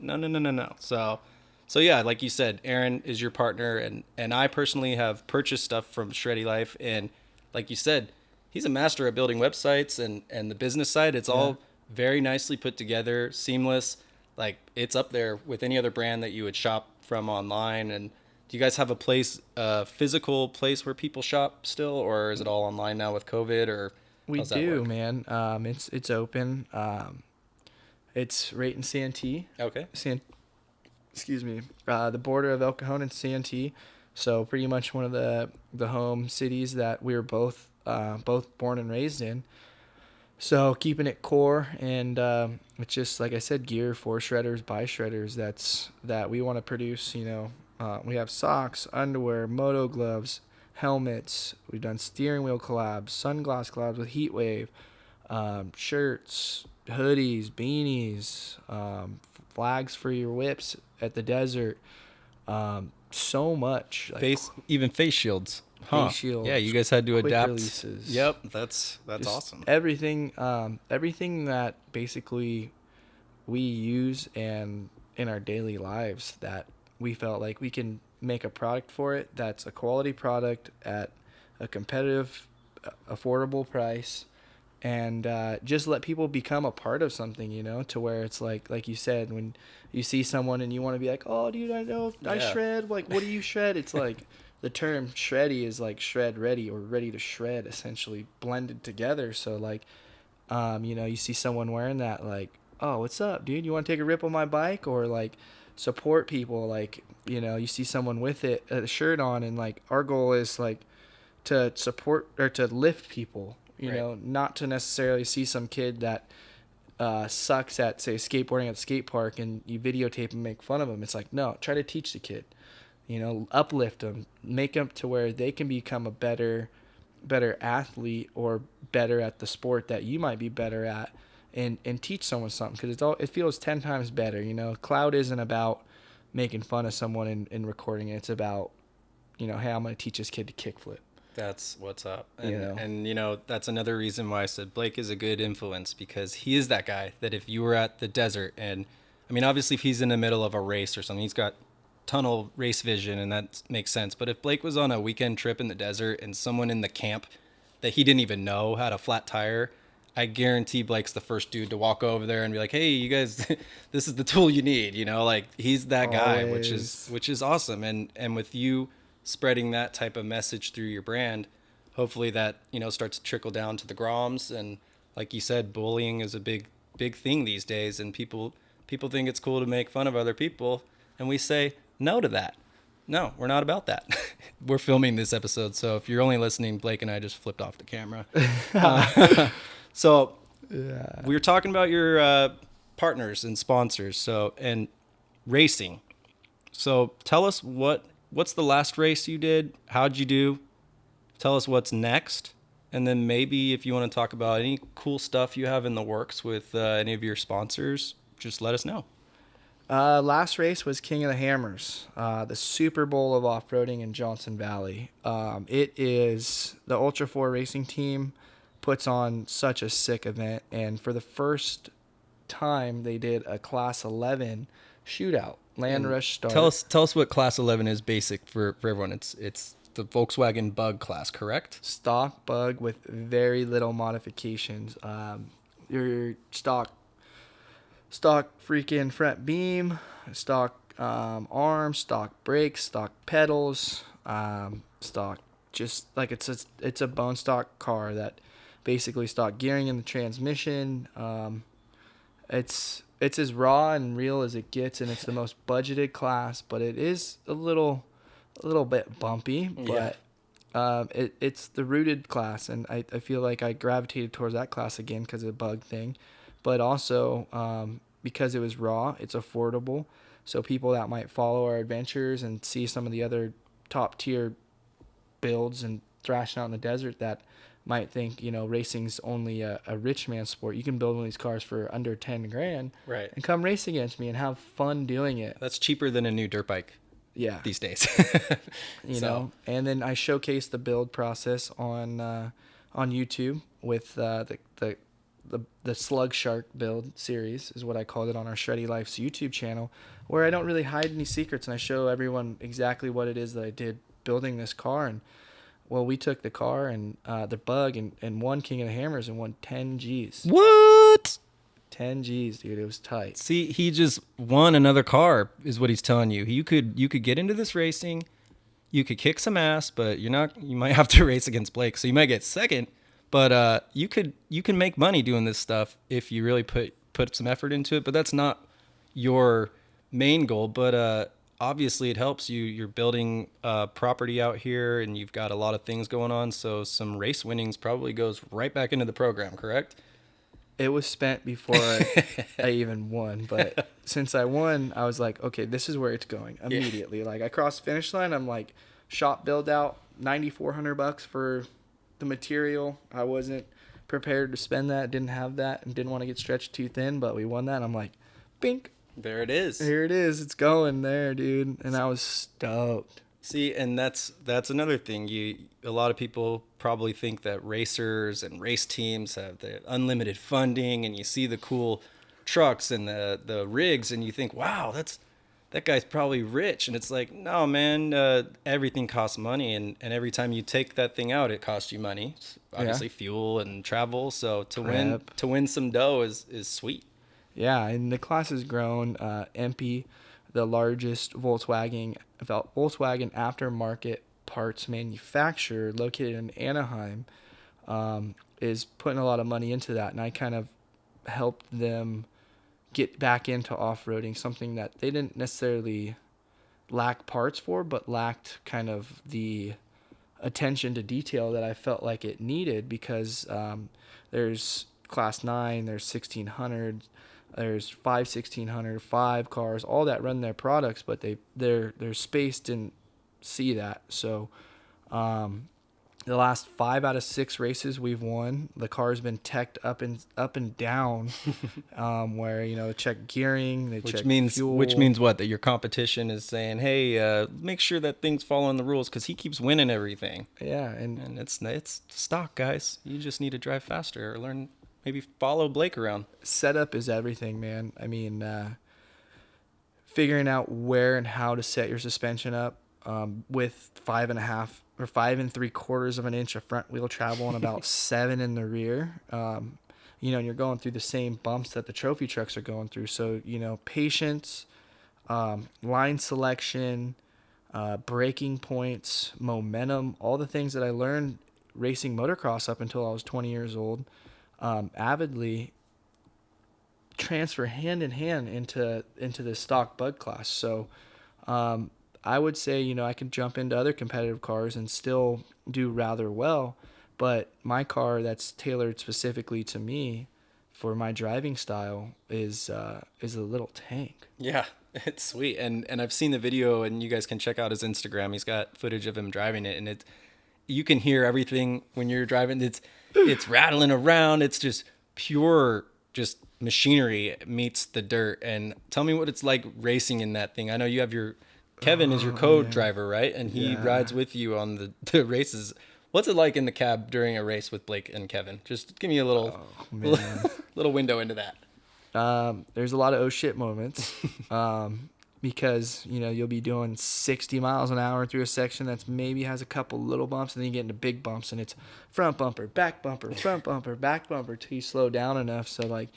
So yeah, like you said, Aaron is your partner, and I personally have purchased stuff from Shreddy Life, and like you said, he's a master at building websites and the business side. It's all very nicely put together, seamless. Like, it's up there with any other brand that you would shop from online. And do you guys have a physical place where people shop still, or is it all online now with COVID? Or We how's that do, work? man. It's open. It's right in Santee. Okay. Excuse me. The border of El Cajon and Santee. So pretty much one of the home cities that we were both born and raised in. So keeping it core, and it's just, like I said, gear for shredders by shredders. That we want to produce. We have socks, underwear, moto gloves, helmets. We've done steering wheel collabs, sunglass collabs with Heatwave, shirts, hoodies, beanies, flags for your whips at the desert. So much. Even face shields. Face shields. Yeah, you guys had to quick adapt. releases. Yep, that's Just awesome. Everything that basically we use and in our daily lives that we felt like we can make a product for it that's a quality product at a competitive, affordable price, and just let people become a part of something, to where it's like you said, when you see someone and you want to be like, oh, dude, I know I shred. Like, what do you shred? It's like the term shreddy is like shred ready, or ready to shred, essentially blended together. So like, you see someone wearing that, like, oh, what's up, dude? You want to take a rip on my bike? Or like support people. Like, you see someone with a shirt on, and like our goal is like to support or to lift people, not to necessarily see some kid that sucks at, say, skateboarding at the skate park and you videotape and make fun of them. It's like, no, try to teach the kid, uplift them, make them to where they can become a better athlete or better at the sport that you might be better at, and teach someone something, because it feels 10 times better. Cloud isn't about making fun of someone and recording it. It's about, hey, I'm going to teach this kid to kickflip. That's what's up. And that's another reason why I said Blake is a good influence, because he is that guy that if you were at the desert, and I mean, obviously if he's in the middle of a race or something, he's got tunnel race vision and that makes sense. But if Blake was on a weekend trip in the desert and someone in the camp that he didn't even know had a flat tire, I guarantee Blake's the first dude to walk over there and be like, hey, you guys, this is the tool you need, like he's that guy, which is awesome. And with you spreading that type of message through your brand, hopefully that starts to trickle down to the Groms. And like you said, bullying is a big thing these days, and people think it's cool to make fun of other people, and we say no to that. No, we're not about that. We're filming this episode, so if you're only listening, Blake and I just flipped off the camera. So yeah. We were talking about your partners and sponsors, and racing. So tell us what's the last race you did? How'd you do? Tell us what's next. And then maybe if you want to talk about any cool stuff you have in the works with any of your sponsors, just let us know. Last race was King of the Hammers, the Super Bowl of off-roading in Johnson Valley. It is the Ultra 4 racing team puts on such a sick event. And for the first time, they did a Class 11 shootout. Land rush start. Tell us what Class 11 is basic for everyone. It's the Volkswagen Bug class, correct? Stock Bug with very little modifications. Your stock freaking front beam, stock arms, stock brakes, stock pedals, stock just like it's a bone stock car that basically stock gearing in the transmission. It's as raw and real as it gets, and it's the most budgeted class, but it is a little bit bumpy. But it's the rooted class, and I feel like I gravitated towards that class again because of the bug thing, but also because it was raw, it's affordable. So people that might follow our adventures and see some of the other top tier builds and thrashing out in the desert that might think, racing's only a rich man's sport. You can build one of these cars for under 10 grand, right, and come race against me and have fun doing it. That's cheaper than a new dirt bike. Yeah. These days. know, and then I showcase the build process on YouTube with the Slug Shark build series is what I called it on our Shreddy Life's YouTube channel, where I don't really hide any secrets and I show everyone exactly what it is that I did building this car. And well, we took the car and the Bug and won King of the Hammers and won 10 G's. What? 10 G's, dude. It was tight. See, he just won another car is what he's telling you. You could get into this racing, you could kick some ass, but you might have to race against Blake. So you might get second, but you can make money doing this stuff if you really put some effort into it. But that's not your main goal. But obviously it helps you. You're building property out here, and you've got a lot of things going on. So some race winnings probably goes right back into the program, correct? It was spent before I even won, but since I won, I was like, okay, this is where it's going immediately. Yeah. Like I crossed the finish line, I'm like, shop build out, $9,400 for the material. I wasn't prepared to spend that, didn't have that, and didn't want to get stretched too thin, but we won that. And I'm like, bink. There it is. Here it is. It's going there, dude. And I was stoked. See, and that's another thing. A lot of people probably think that racers and race teams have the unlimited funding, and you see the cool trucks and the rigs, and you think, wow, that guy's probably rich. And it's like, no, man, everything costs money, and every time you take that thing out, it costs you money. Obviously, fuel and travel. So to win some dough is sweet. Yeah, and the class has grown. MP, the largest Volkswagen aftermarket parts manufacturer located in Anaheim, is putting a lot of money into that. And I kind of helped them get back into off-roading, something that they didn't necessarily lack parts for, but lacked kind of the attention to detail that I felt like it needed, because there's Class 9, there's 1600, there's 1600, 5 cars, all that run their products, but their space didn't see that. So The last 5 out of 6 races we've won, the car's been teched up and down, where they check gearing, they check fuel. Which means what? That your competition is saying, hey, make sure that thing's following the rules because he keeps winning everything. Yeah, and it's stock, guys. You just need to drive faster or learn, maybe follow Blake around. Setup is everything, man. I mean, figuring out where and how to set your suspension up with 5.5 or 5 3/4 of an inch of front wheel travel and about 7 in the rear. And you're going through the same bumps that the trophy trucks are going through. So, patience, line selection, braking points, momentum, all the things that I learned racing motocross up until I was 20 years old, avidly transfer hand in hand into the stock bug class. So I would say, I could jump into other competitive cars and still do rather well, but my car that's tailored specifically to me for my driving style is a little tank. Yeah, it's sweet. And I've seen the video, and you guys can check out his Instagram. He's got footage of him driving it, and you can hear everything when you're driving. It's rattling around. It's just pure machinery meets the dirt. And tell me what it's like racing in that thing. I know you have Kevin is your co-driver, right? And he rides with you on the races. What's it like in the cab during a race with Blake and Kevin? Just give me a little window into that. There's a lot of oh shit moments. Because, you'll be doing 60 miles an hour through a section that's maybe has a couple little bumps, and then you get into big bumps, and it's front bumper, back bumper, front bumper, back bumper till you slow down enough. So,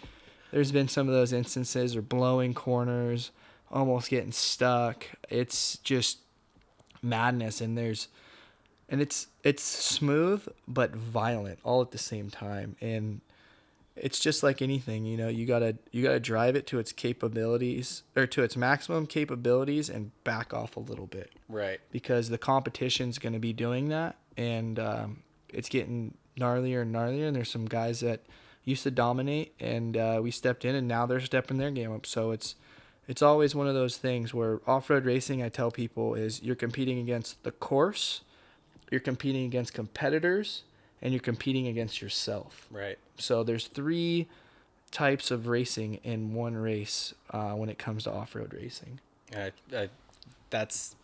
there's been some of those instances, or blowing corners, almost getting stuck. It's just madness, and it's smooth but violent all at the same time. And it's just like anything, you gotta drive it to its capabilities, or to its maximum capabilities, and back off a little bit. Right. Because the competition's going to be doing that, and it's getting gnarlier and gnarlier. And there's some guys that used to dominate, and we stepped in, and now they're stepping their game up. So it's always one of those things where off-road racing, I tell people, is you're competing against the course, you're competing against competitors, and you're competing against yourself. Right. So there's 3 types of racing in one race when it comes to off-road racing. That's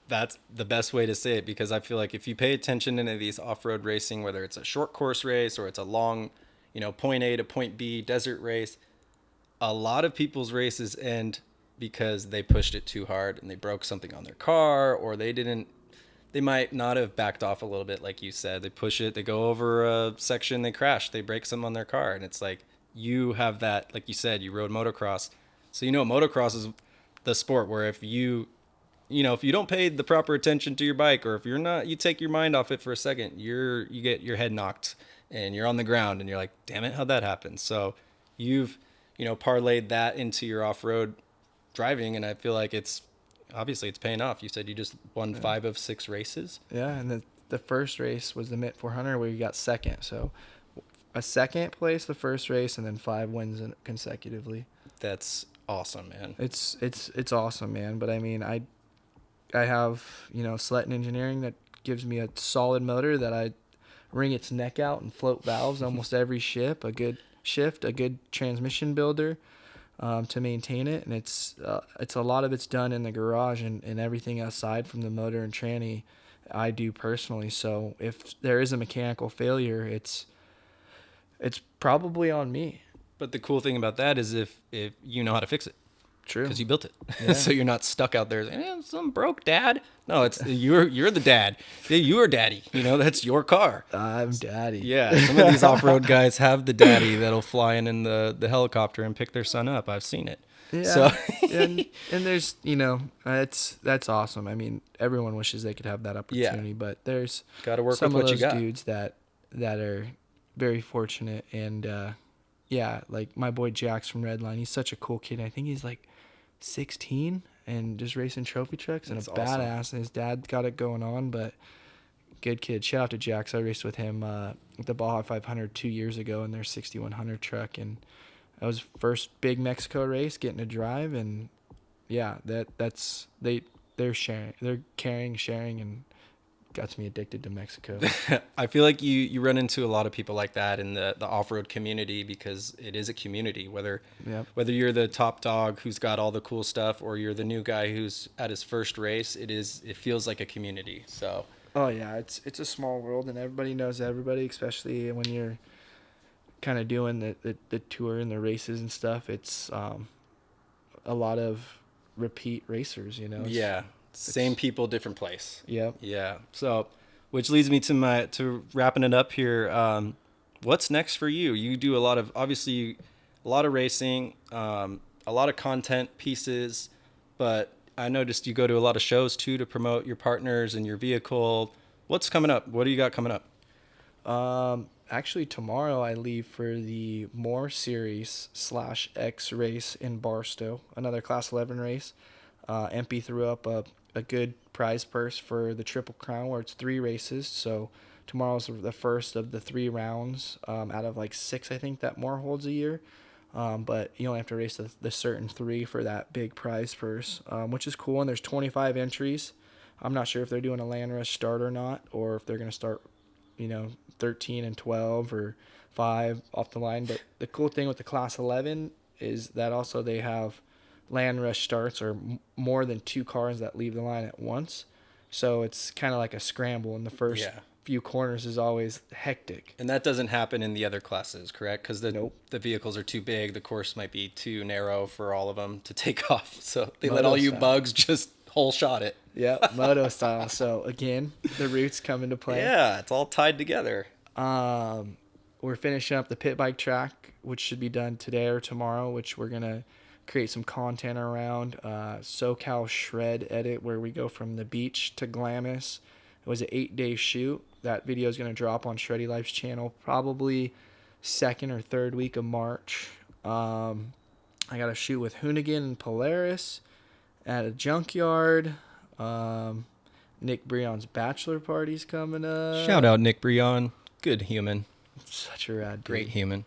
the best way to say it, because I feel like if you pay attention into these off-road racing, whether it's a short course race or it's a long, point A to point B desert race, a lot of people's races end because they pushed it too hard and they broke something on their car, or they might not have backed off a little bit, like you said. They push it, they go over a section, they crash, they break something on their car. And it's like, you have that, like you said, you rode motocross. So, motocross is the sport where if you don't pay the proper attention to your bike, or if you take your mind off it for a second, you get your head knocked and you're on the ground and you're like, damn it, how'd that happen? So you've, parlayed that into your off-road driving. And I feel like obviously it's paying off. You said you just won 5 of 6 races. Yeah, and the first race was the Mitt 400 where you got second. So a second place the first race, and then 5 wins consecutively. That's awesome, man. It's awesome, man. But I mean, I have Sletten Engineering that gives me a solid motor that I wring its neck out and float valves almost every ship. A good shift, a good transmission builder. To maintain it, and it's a lot of it's done in the garage, and everything aside from the motor and tranny I do personally. So if there is a mechanical failure, it's probably on me. But the cool thing about that is if you know how to fix it. True. Because you built it. Yeah. So you're not stuck out there saying, something broke, Dad. No, it's you're the dad. You are daddy. That's your car. I'm daddy. Yeah. Some of these off-road guys have the daddy that'll fly in the helicopter and pick their son up. I've seen it. Yeah. So and there's, that's awesome. I mean, everyone wishes they could have that opportunity, but there's gotta work some with of what you those got. dudes that are very fortunate. And like my boy Jax from Redline, he's such a cool kid. I think he's like 16 and just racing trophy trucks, and That's a awesome. badass, and his dad got it going on. But good kid. Shout out to Jax. I raced with him at the Baja 500 2 years ago in their 6100 truck, and that was first big Mexico race, getting to drive. And yeah, they're sharing, and got me addicted to Mexico. I feel like you run into a lot of people like that in the off-road community, because it is a community, whether you're the top dog who's got all the cool stuff or you're the new guy who's at his first race. It feels like a community. So Oh yeah, it's a small world and everybody knows everybody, especially when you're kind of doing the tour and the races and stuff. It's a lot of repeat racers, you know. Same people, different place. Yep. Yeah. So, which leads me to wrapping it up here. What's next for you? You do obviously a lot of racing, a lot of content pieces, but I noticed you go to a lot of shows too to promote your partners and your vehicle. What's coming up? What do you got coming up? Actually, tomorrow I leave for the More Series /X race in Barstow, another Class 11 race. MP threw up a good prize purse for the Triple Crown, where it's 3 races. So tomorrow's the first of the 3 rounds out of like 6, I think, that More holds a year. But you only have to race the certain 3 for that big prize purse, which is cool. And there's 25 entries. I'm not sure if they're doing a land rush start or not, or if they're going to start, 13 and 12 or 5 off the line. But the cool thing with the Class 11 is that also they have land rush starts, or more than 2 cars that leave the line at once. So it's kind of like a scramble, and the first few corners is always hectic. And that doesn't happen in the other classes, correct? Because the Nope. the vehicles are too big. The course might be too narrow for all of them to take off. So they let Moto all you style. bugs just whole shot it. Yep, moto style. So again, the roots come into play. Yeah, it's all tied together. We're finishing up the pit bike track, which should be done today or tomorrow, which we're gonna create some content around. SoCal Shred edit, where we go from the beach to Glamis. It was an 8-day shoot. That video is gonna drop on Shreddy Life's channel probably 2nd or 3rd week of March. I got a shoot with Hoonigan and Polaris at a junkyard. Nick Breon's bachelor party's coming up. Shout out Nick Breon. Good human. Such a rad dude. Great human.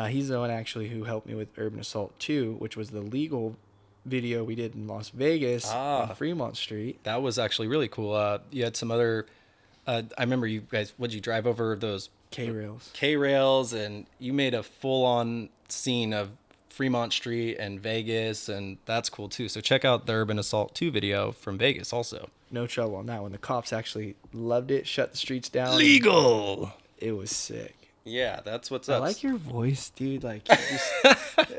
He's the one actually who helped me with Urban Assault 2, which was the legal video we did in Las Vegas on Fremont Street. That was actually really cool. You had some other... I remember you guys... Would you drive over those... K-Rails. K-Rails, and you made a full-on scene of Fremont Street and Vegas, and that's cool too. So check out the Urban Assault 2 video from Vegas also. No trouble on that one. The cops actually loved it, shut the streets down. Legal! It was sick. Yeah, that's what's I up. like your voice, dude. Like,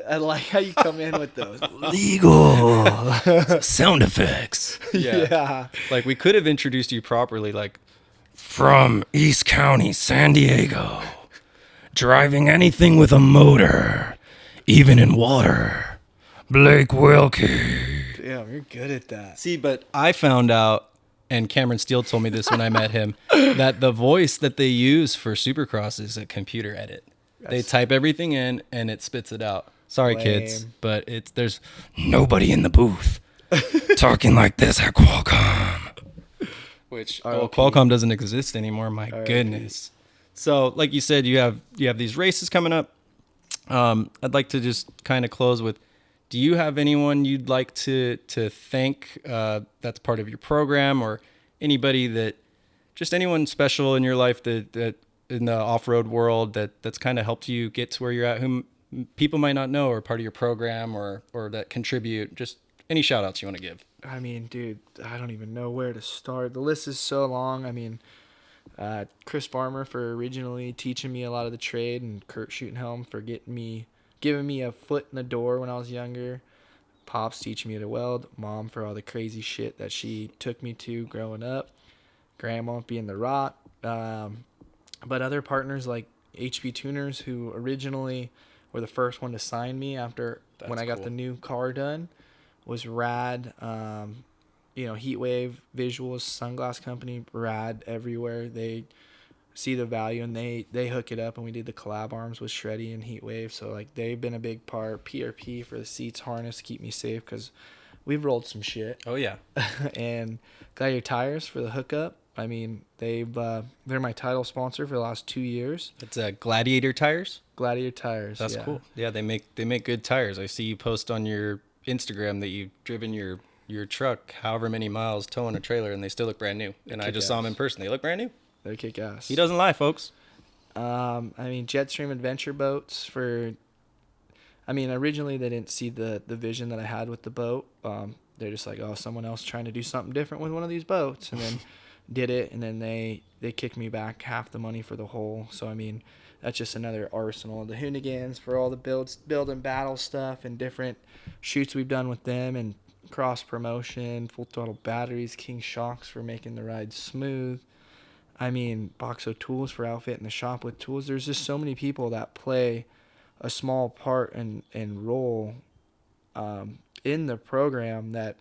I like how you come in with those. Legal! Sound effects. Yeah. Like, we could have introduced you properly, like, from East County, San Diego, driving anything with a motor, even in water, Blake Wilkey. Damn, you're good at that. See, but I found out, and Cameron Steele told me this when I met him, that the voice that they use for Supercross is a computer edit. They type everything in, and it spits it out. Sorry, kids, but there's nobody in the booth talking like this at Qualcomm. Which Qualcomm doesn't exist anymore. My goodness. So, like you said, you have these races coming up. I'd like to just kind of close with, do you have anyone you'd like to thank that's part of your program, or anybody just anyone special in your life that in the off-road world that's kind of helped you get to where you're at, whom people might not know, or part of your program, or that contribute? Just any shout outs you want to give. I mean, dude, I don't even know where to start. The list is so long. I mean, Chris Farmer for originally teaching me a lot of the trade, and Kurt Schutenhelm for giving me a foot in the door when I was younger. Pops teaching me to weld. Mom for all the crazy shit that she took me to growing up. Grandma being the rock. But other partners like HB Tuners, who originally were the first one to sign me after when I got the new car done, was rad. Heatwave Visuals, Sunglass Company, rad everywhere. They see the value and they hook it up, and we did the collab arms with Shreddy and Heatwave. So like they've been a big part. PRP for the seats, harness, keep me safe, because we've rolled some shit. Oh yeah. And Gladiator Tires for the hookup. I mean, they're my title sponsor for the last 2 years. It's Gladiator Tires. Gladiator Tires. That's cool. Yeah, they make good tires. I see you post on your Instagram that you've driven your your truck however many miles towing a trailer, and they still look brand new. And I just saw them in person. They look brand new. They kick ass. He doesn't lie, folks. I mean, Jetstream Adventure boats for. I mean, originally they didn't see the vision that I had with the boat. They're just like, oh, someone else trying to do something different with one of these boats, and then did it, and then they kicked me back half the money for the whole. So I mean, that's just another arsenal of the Hoonigans for all the build and battle stuff and different shoots we've done with them, and cross promotion, full throttle batteries, King shocks for making the ride smooth. I mean, Boxo tools for outfitting the shop with tools. There's just so many people that play a small part and role in the program that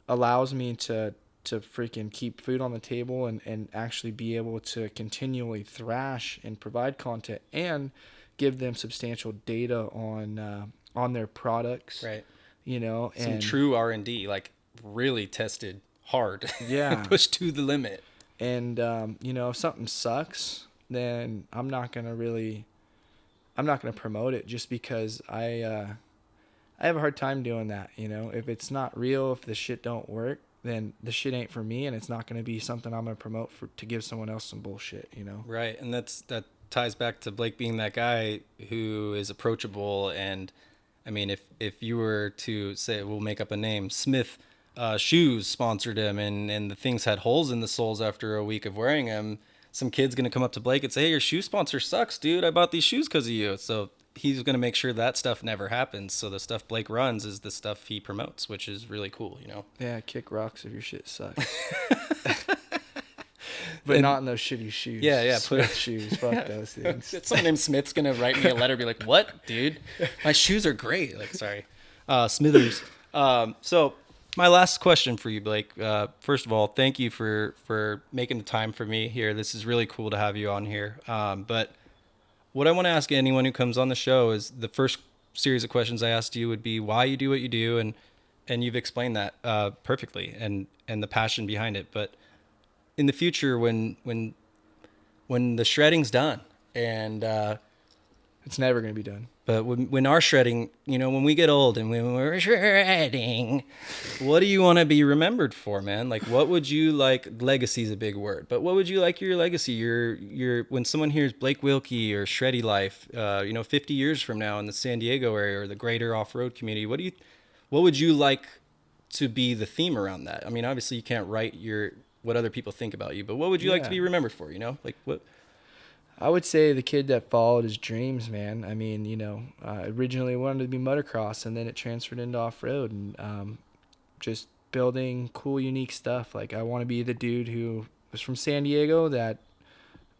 allows me to freaking keep food on the table and actually be able to continually thrash and provide content and give them substantial data on their products. Right. You know, some and true R&D, like really tested hard. Yeah. Pushed to the limit. And you know, if something sucks, then I'm not gonna promote it just because I have a hard time doing that. You know, if it's not real, if the shit don't work, then the shit ain't for me, and it's not gonna be something I'm gonna promote to give someone else some bullshit. You know. Right, and that ties back to Blake being that guy who is approachable. And I mean, if you were to say, we'll make up a name, Smith Shoes sponsored him, and the things had holes in the soles after a week of wearing them, some kid's going to come up to Blake and say, hey, your shoe sponsor sucks, dude. I bought these shoes because of you. So he's going to make sure that stuff never happens. So the stuff Blake runs is the stuff he promotes, which is really cool, you know? Yeah, kick rocks if your shit sucks. But not in those shitty shoes. Yeah. Smith shoes. Fuck those things. Someone named Smith's going to write me a letter, be like, what, dude? My shoes are great. Like, sorry. Smithers. So my last question for you, Blake. First of all, thank you for making the time for me here. This is really cool to have you on here. But what I want to ask anyone who comes on the show is, the first series of questions I asked you would be why you do what you do, and you've explained that perfectly, and the passion behind it. But in the future, when the shredding's done, and it's never going to be done. But when our shredding, you know, when we get old and when we're shredding, what do you want to be remembered for, man? Like, what would you like? Legacy is a big word, but what would you like your legacy? Your when someone hears Blake Wilkey or Shreddy Life, 50 years from now in the San Diego area or the greater off-road community, what would you like to be the theme around that? I mean, obviously you can't write what other people think about you, but what would you like to be remembered for? You know, like what? I would say the kid that followed his dreams, man. I mean, you know, originally wanted to be motocross, and then it transferred into off-road, and just building cool, unique stuff. Like, I want to be the dude who was from San Diego that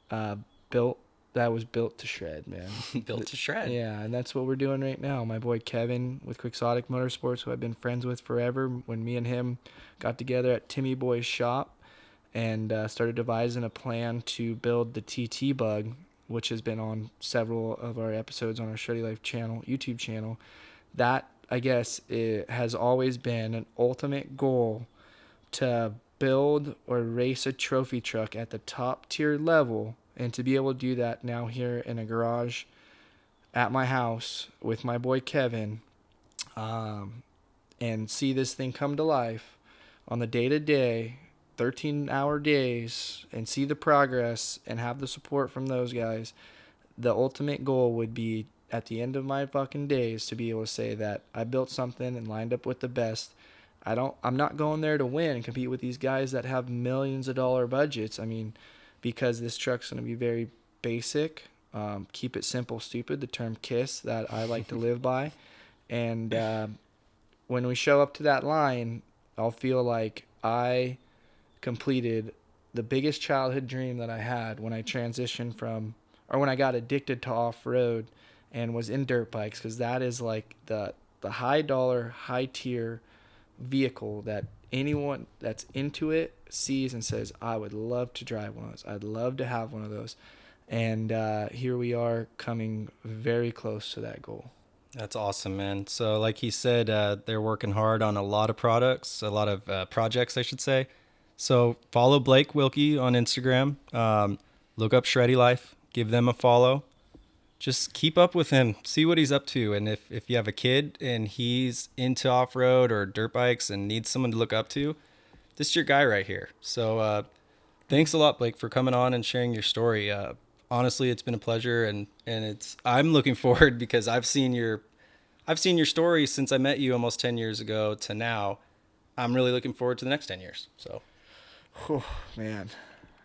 was built to shred, man. Built to shred. Yeah, and that's what we're doing right now. My boy Kevin with Quixotic Motorsports, who I've been friends with forever, when me and him got together at Timmy Boy's shop, and started devising a plan to build the TT Bug, which has been on several of our episodes on our Shreddy Life channel, YouTube channel. That, I guess, it has always been an ultimate goal to build or race a trophy truck at the top tier level, and to be able to do that now here in a garage at my house with my boy Kevin, and see this thing come to life on the day-to-day 13-hour days, and see the progress and have the support from those guys. The ultimate goal would be, at the end of my fucking days, to be able to say that I built something and lined up with the best. I'm not going there to win and compete with these guys that have millions of dollar budgets. I mean, because this truck's going to be very basic. Keep it simple, stupid, the term KISS that I like to live by. And when we show up to that line, I'll feel like I completed the biggest childhood dream that I had when I transitioned when I got addicted to off-road and was in dirt bikes, because that is like the high dollar, high tier vehicle that anyone that's into it sees and says, I would love to drive one of those. I'd love to have one of those. And here we are, coming very close to that goal. That's awesome, man. So like he said, they're working hard on a lot of projects, I should say. So follow Blake Wilkey on Instagram. Look up Shreddy Life. Give them a follow. just keep up with him, see what he's up to. And if you have a kid and he's into off-road or dirt bikes and needs someone to look up to, this is your guy right here. So thanks a lot, Blake, for coming on and sharing your story. Honestly, it's been a pleasure, and I'm looking forward because I've seen your story since I met you almost 10 years ago to now. I'm really looking forward to the next 10 years. So, man.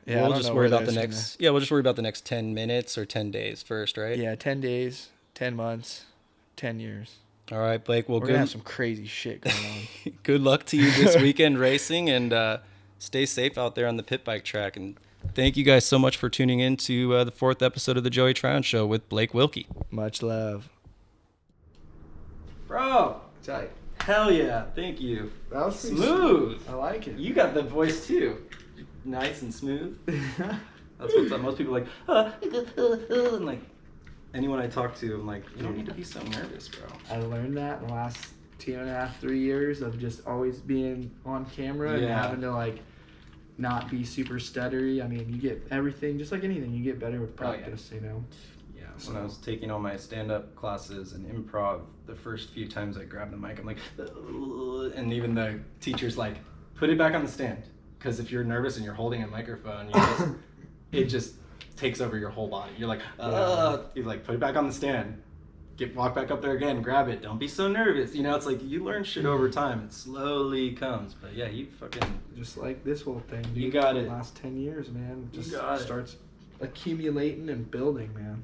Yeah, we'll just worry about the next 10 minutes or 10 days first, right? Yeah, 10 days, 10 months, 10 years. All right, Blake. Well, we're gonna have some crazy shit going on. Good luck to you this weekend racing, and stay safe out there on the pit bike track. And thank you guys so much for tuning in to the 4th episode of the Joey Tryon Show with Blake Wilkey. Much love. Bro. Tight. Hell yeah. Thank you. That was smooth. I like it. You got the voice too. Nice and smooth. That's what's up. Most people are like, and like anyone I talk to, I'm like, you don't need to be so nervous, bro. I learned that in the last 2.5, 3 years of just always being on camera and having to like not be super stuttery. I mean, you get everything, just like anything, you get better with practice, you know? Yeah, when I was taking all my stand-up classes and improv, the first few times I grabbed the mic, I'm like, and even the teacher's like, put it back on the stand. Because if you're nervous and you're holding a microphone, it just takes over your whole body. You're like, you like put it back on the stand, walk back up there again, grab it. Don't be so nervous. You know, it's like you learn shit over time. It slowly comes. But yeah, you fucking just like this whole thing. Dude, you got it. The last 10 years, man, just starts accumulating and building, man.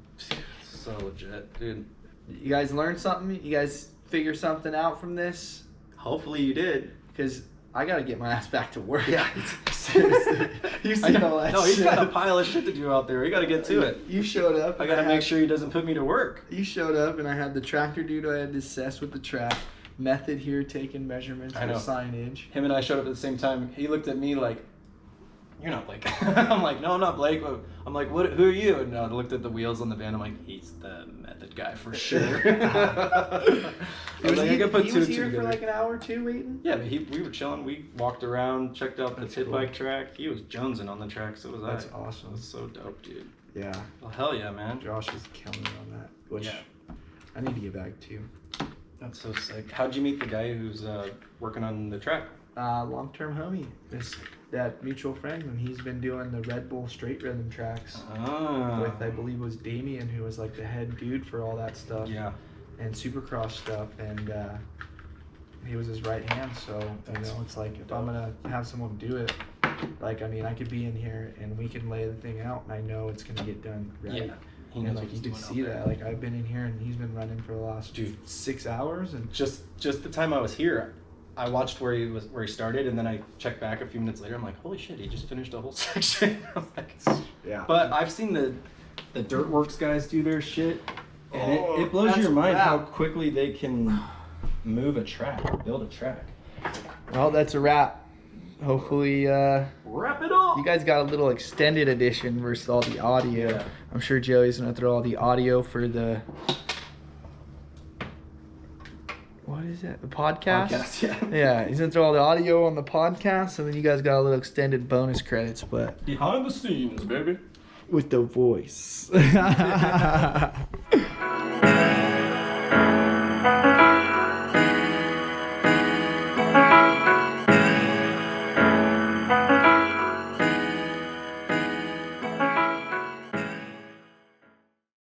So legit, dude. You guys learned something? You guys figure something out from this? Hopefully you did, because I gotta get my ass back to work. Yeah. Seriously. You see all that shit. He's got a pile of shit to do out there. We gotta get to it. You showed up. I gotta make sure he doesn't put me to work. You showed up and I had the tractor dude I had to assess with the track. Method here taking measurements for signage. Him and I showed up at the same time. He looked at me like, you're not Blake. I'm like, no, I'm not Blake. I'm like, who are you? And I looked at the wheels on the van. I'm like, he's the method guy for sure. I was here for like an hour or two waiting? Yeah, but we were chilling. We walked around, checked out the pit bike track. He was jonesing on the track, so was I. That's awesome. It was so dope, dude. Yeah. Well, hell yeah, man. Josh is killing me on that, which I need to get back to. That's so sick. How'd you meet the guy who's working on the track? Long-term homie. That mutual friend, and he's been doing the Red Bull straight rhythm tracks with, I believe it was Damien, who was like the head dude for all that stuff. Yeah. And Supercross stuff, and he was his right hand, so, it's like, if I'm gonna have someone do it, like, I mean, I could be in here, and we can lay the thing out, and I know it's gonna get done right. Yeah. And like, you can see that, like, I've been in here, and he's been running for the last 6 hours, and just the time I was here, I watched where he started, and then I checked back a few minutes later. I'm like, holy shit, he just finished a whole section. I'm like, yeah. But I've seen the Dirtworks guys do their shit, and it blows your mind how quickly they can move a track or build a track. Well, that's a wrap. Hopefully, wrap it up. You guys got a little extended edition versus all the audio. Yeah. I'm sure Joey's gonna throw all the audio for the. What is it? The podcast? Yeah, he's going to throw all the audio on the podcast, and then you guys got a little extended bonus credits, but... Behind the scenes, baby. With the voice.